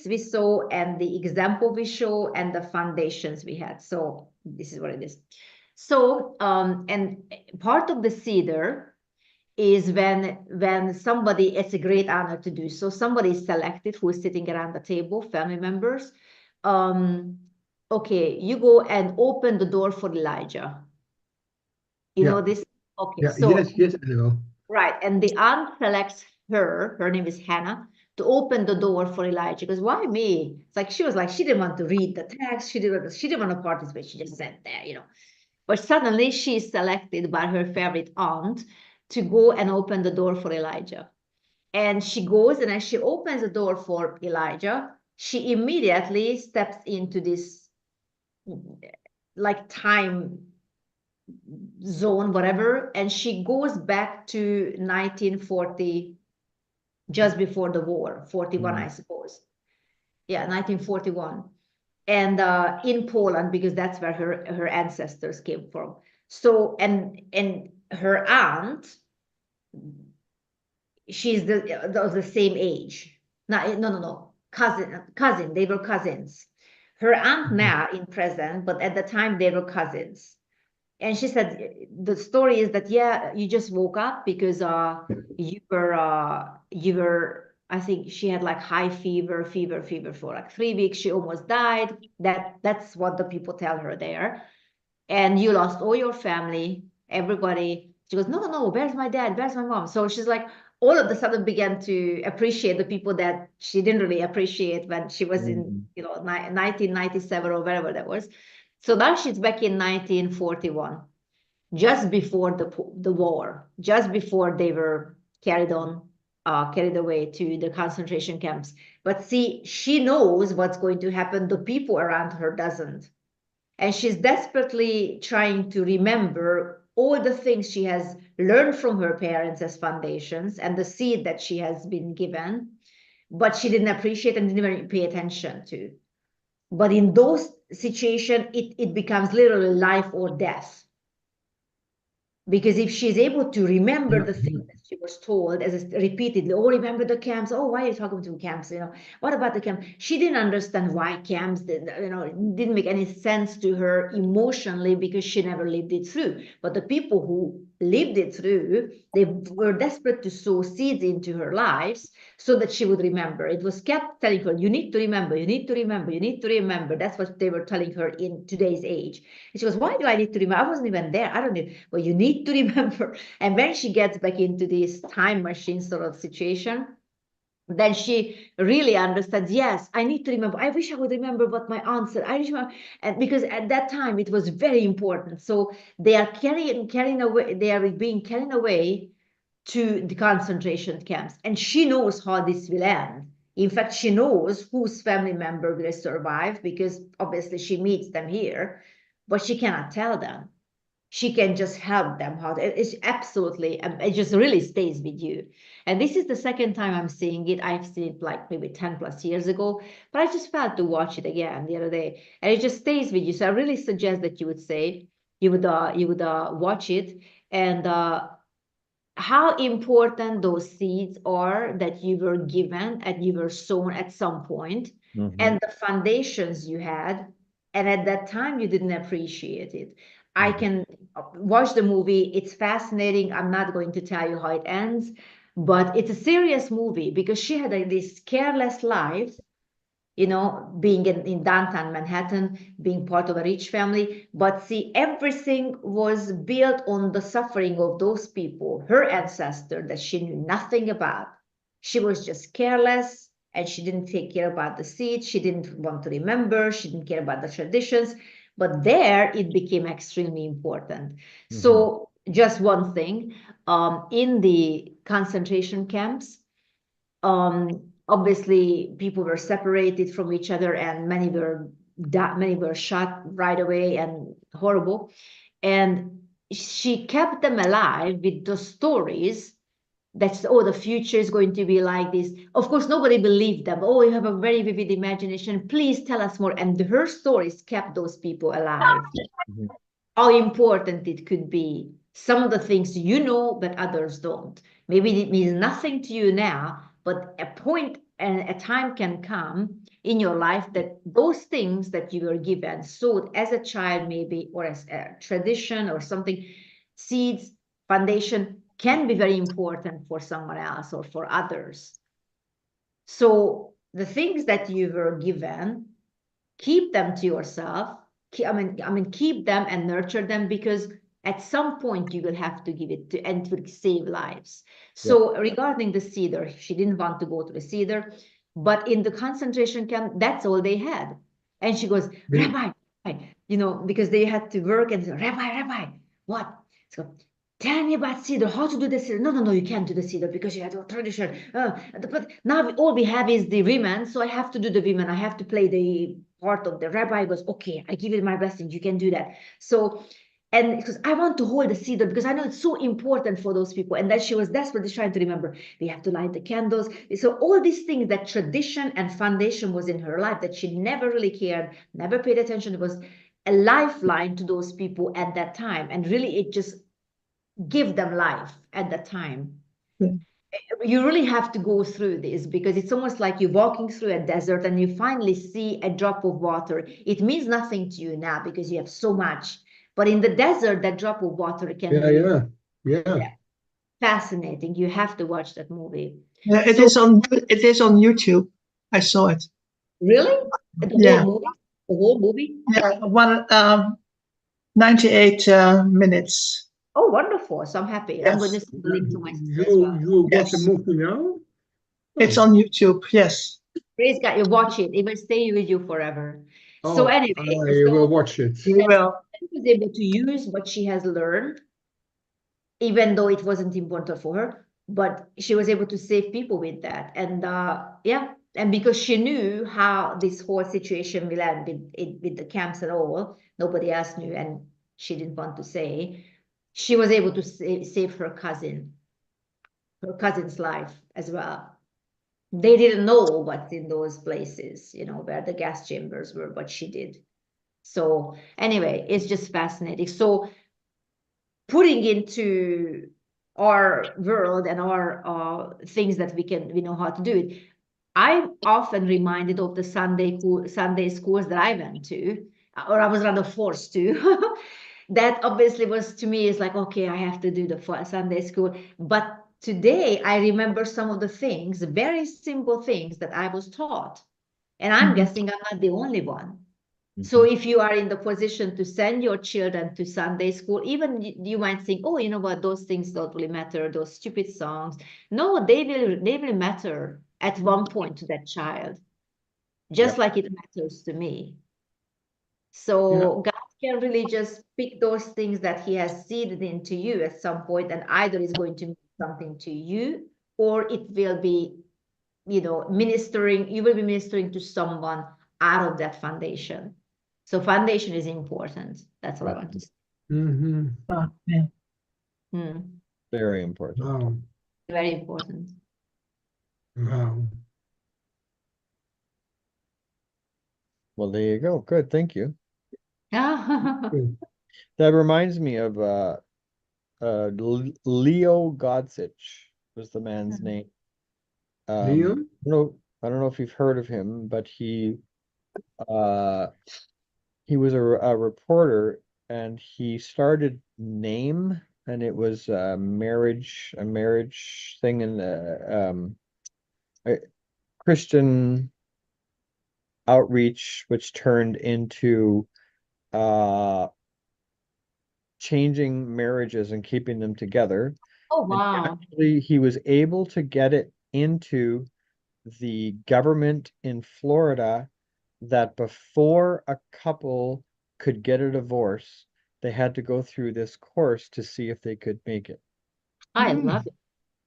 we sow and the example we show and the foundations we had. So this is what it is. So, and part of the cedar is when somebody, it's a great honor to do so, somebody is selected who is sitting around the table, family members. Okay, you go and open the door for Elijah. You know this? Okay, Yeah. so Yes, I know. right, and the aunt selects her name is Hannah, to open the door for Elijah. Because why me? It's like she didn't want to read the text, she didn't want to participate, she just sat there. But suddenly she is selected by her favorite aunt to go and open the door for Elijah. And she goes, and as she opens the door for Elijah, she immediately steps into this like time zone, whatever, and she goes back to 1940, just before the war, 41, I suppose. Yeah, 1941. And in Poland, because that's where her ancestors came from. So, and her aunt, she's the same age. No, cousin. They were cousins. Her aunt now in present, but at the time they were cousins. And she said the story is that, yeah, you just woke up because you were I think she had like high fever for like 3 weeks. She almost died. That's what the people tell her there. And you lost all your family, everybody. She goes, no, where's my dad? Where's my mom? So she's like, all of a sudden began to appreciate the people that she didn't really appreciate when she was in, 1997 or wherever that was. So now she's back in 1941, just before the war, just before they were carried away to the concentration camps. But see, she knows what's going to happen. The people around her doesn't. And she's desperately trying to remember all the things she has learned from her parents as foundations and the seed that she has been given, but she didn't appreciate and didn't even pay attention to. But in those situations, it becomes literally life or death. Because if she's able to remember the things that she was told as repeatedly, oh, remember the camps. Oh, why are you talking to camps? What about the camp? She didn't understand why camps, didn't make any sense to her emotionally because she never lived it through. But the people who lived it through, they were desperate to sow seeds into her lives so that she would remember. It was kept telling her, you need to remember, you need to remember, you need to remember. That's what they were telling her in today's age. And she goes, why do I need to remember? I wasn't even there. I don't need, well, you need to remember. And when she gets back into this time machine sort of situation, then she really understands, yes, I need to remember. I wish I would remember what my aunt said. I remember, and because at that time it was very important. So they are carrying away, they are being carried away to the concentration camps. And she knows how this will end. In fact, she knows whose family member will survive because obviously she meets them here, but she cannot tell them. She can just help them how it's absolutely, it just really stays with you. And this is the second time I'm seeing it. I've seen it like maybe 10 plus years ago, but I just felt to watch it again the other day, and it just stays with you. So I really suggest that you would watch it. And how important those seeds are that you were given and you were sown at some point, and the foundations you had, and at that time you didn't appreciate it. I can watch the movie. It's fascinating. I'm not going to tell you how it ends, but it's a serious movie because she had this careless life, being in downtown Manhattan, being part of a rich family. But see, everything was built on the suffering of those people, her ancestor that she knew nothing about. She was just careless, and she didn't take care about the seeds. She didn't want to remember. She didn't care about the traditions. But there, it became extremely important. So just one thing, in the concentration camps, obviously people were separated from each other, and many were shot right away, and horrible. And she kept them alive with the stories that, oh, the future is going to be like this. Of course, nobody believed them. Oh, you have a very vivid imagination. Please tell us more. And her stories kept those people alive. How important it could be. Some of the things but others don't. Maybe it means nothing to you now, but a point and a time can come in your life that those things that you were given, sowed as a child maybe, or as a tradition or something, seeds, foundation, can be very important for someone else or for others. So the things that you were given, keep them to yourself. Keep them and nurture them, because at some point you will have to give it to, and it will save lives. So regarding the cedar, she didn't want to go to the cedar, but in the concentration camp, that's all they had. And she goes, Rabbi, because they had to work, and Rabbi, what? So tell me about cedar, how to do the cedar. No, you can't do the cedar because you have a tradition. But now all we have is the women, so I have to do the women. I have to play the part of the rabbi. Goes, okay, I give you my blessing. You can do that. So, and because I want to hold the cedar because I know it's so important for those people. And that she was desperately trying to remember, we have to light the candles. So all these things, that tradition and foundation was in her life that she never really cared, never paid attention. It was a lifeline to those people at that time. And really, it just give them life at that time. You really have to go through this, because it's almost like you're walking through a desert and you finally see a drop of water. It means nothing to you now because you have so much, but in the desert, that drop of water can be fascinating. You have to watch that movie. Yeah, it is on YouTube. I saw it. Really? The whole movie? Yeah, 98 minutes. Oh, wonderful. So I'm happy. Yes. I'm going to send the link to my sister as well. You watch the movie now? It's on YouTube, yes. Praise God, you watch it. It will stay with you forever. So anyway, I will watch it. We will. She was able to use what she has learned, even though it wasn't important for her, but she was able to save people with that. And and because she knew how this whole situation will end with the camps and all, nobody else knew, and she didn't want to say, she was able to save her cousin's life as well. They didn't know what's in those places, where the gas chambers were, but she did. So anyway, it's just fascinating. So putting into our world and our things that we know how to do it, I'm often reminded of the Sunday schools that I went to, or I was rather forced to. That obviously was, to me, is like, okay, I have to do the Sunday school. But today I remember some of the things, very simple things that I was taught. And I'm guessing I'm not the only one. So if you are in the position to send your children to Sunday school, even you might think, oh, you know what, those things don't really matter, those stupid songs. No, they will matter at one point to that child, just like it matters to me. So God can really just pick those things that he has seeded into you at some point, and either is going to mean something to you, or it will be, you will be ministering to someone out of that foundation. So foundation is important. That's all I want to say. Mm-hmm. Amen. Very important. Wow. Very important. Wow. Well, there you go. Good, thank you. Good. That reminds me of Leo Godsich was the man's name. Leo? I don't know if you've heard of him, but he was a reporter, and he started Name, and it was a marriage thing in the Christian outreach, which turned into changing marriages and keeping them together. Oh, And wow. actually, he was able to get it into the government in Florida that before a couple could get a divorce, they had to go through this course to see if they could make it. I love it.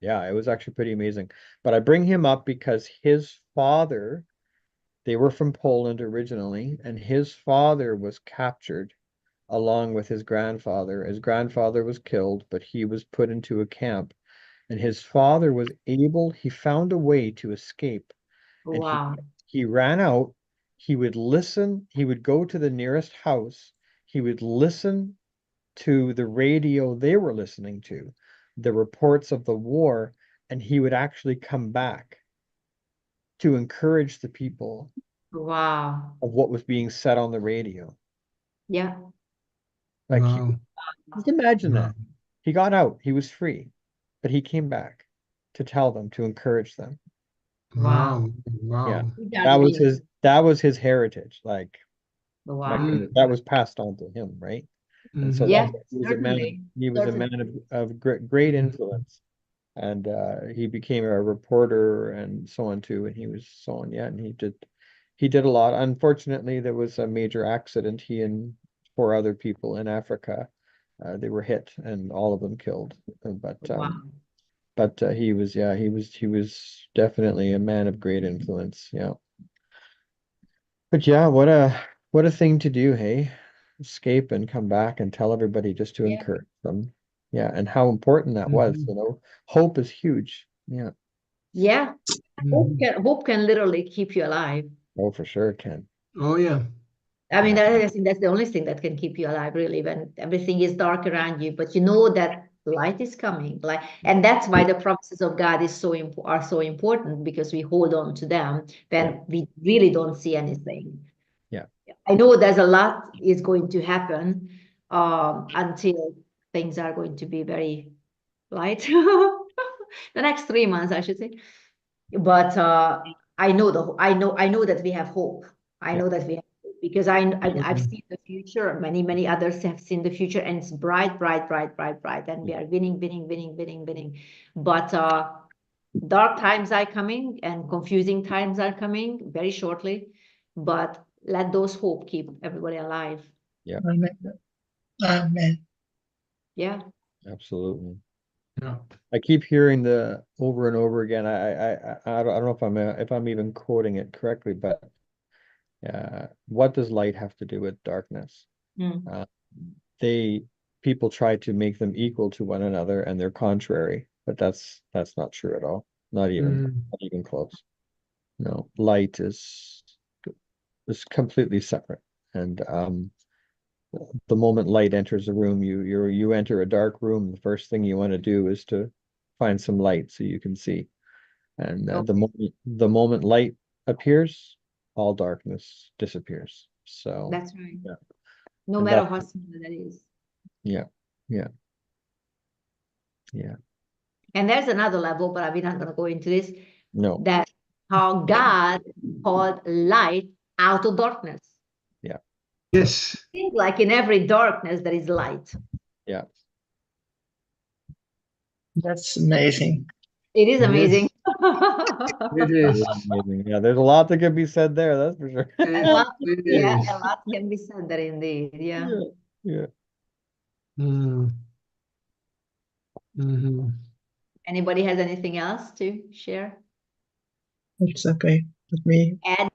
Yeah, it was actually pretty amazing. But I bring him up because his father, they were from Poland originally, and his father was captured along with his grandfather. His grandfather was killed, but he was put into a camp, and his father was able, he found a way to escape, and Wow. he ran out. He would listen, he would go to the nearest house, he would listen to the radio they were listening to, the reports of the war, and he would actually come back to encourage the people Wow. of what was being said on the radio. Yeah. Like, Wow. just imagine Wow. that. He got out, he was free, but he came back to tell them, to encourage them. Wow. Yeah, Wow. that was his heritage. Like, my Wow. goodness, that was passed on to him, right? And so Mhm. Yeah, that's he was a man. certainly. He was a Certainly. man of great influence, and he became a reporter and so on too. And he was so on, yeah. And he did a lot. Unfortunately, there was a major accident. He and four other people in Africa, they were hit, and all of them killed. Wow. But he was, yeah, he was definitely a man of great influence. Yeah. But yeah, what a thing to do, hey? Escape and come back and tell everybody just to Yeah. encourage them. Yeah, and how important that was, Mhm. you know. Hope is huge. Yeah. Yeah. Mhm. Hope can literally keep you alive. Oh, for sure it can. Oh, yeah. I mean, Yeah. I think that's the only thing that can keep you alive, really, when everything is dark around you, but you know that light is coming. And that's why the promises of God are so important, because we hold on to them when we really don't see anything. Yeah. I know there's a lot is going to happen until things are going to be very light. The next 3 months, I should say. But I know that we have hope. I Yeah. know that we have hope, because I've Mhm. seen the future. Many others have seen the future, and it's bright, bright, bright, bright, bright, and we are winning, winning, winning, winning, winning. But dark times are coming, and confusing times are coming very shortly. But let those hope keep everybody alive. Yeah, Amen. Amen. Yeah. absolutely. Yeah. I keep hearing the over and over again. I don't know if I'm even quoting it correctly, but what does light have to do with darkness? Mm. Uh, people try to make them equal to one another, and they're contrary, but that's not true at all. Not Mhm. even close. No, light is completely separate. And the moment light enters a room, you enter a dark room, the first thing you want to do is to find some light so you can see. And Okay. the moment light appears, all darkness disappears. So That's right. yeah, No and matter that how small that is. yeah, yeah, yeah. And there's another level, but we're not going to go into this. No, That how God called light out of darkness. yeah, Yes. Think like in every darkness there is light. Yeah. That's amazing. It is Yes. amazing. It It is. is amazing. Yeah, there's a lot that could be said there, that's for sure. A lot, It yeah, is. a lot can be said there indeed. Yeah. Yeah. Mm. Mhm. Anybody has anything else to share? It's okay with me. Add?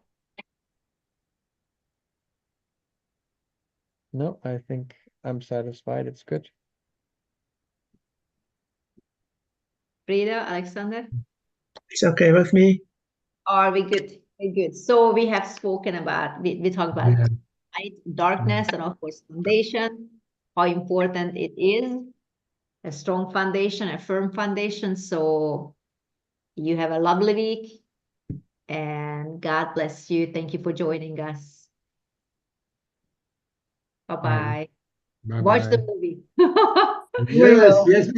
No, I think I'm satisfied. It's good. Frida, Alexander? It's okay with me. Are we good? We're good. So we have spoken about, we talked about Yeah. light, darkness, and of course foundation, how important it is, a strong foundation, a firm foundation. So you have a lovely week and God bless you. Thank you for joining us. Bye-bye. Watch the Bye-bye. movie. We Yes, will. yes.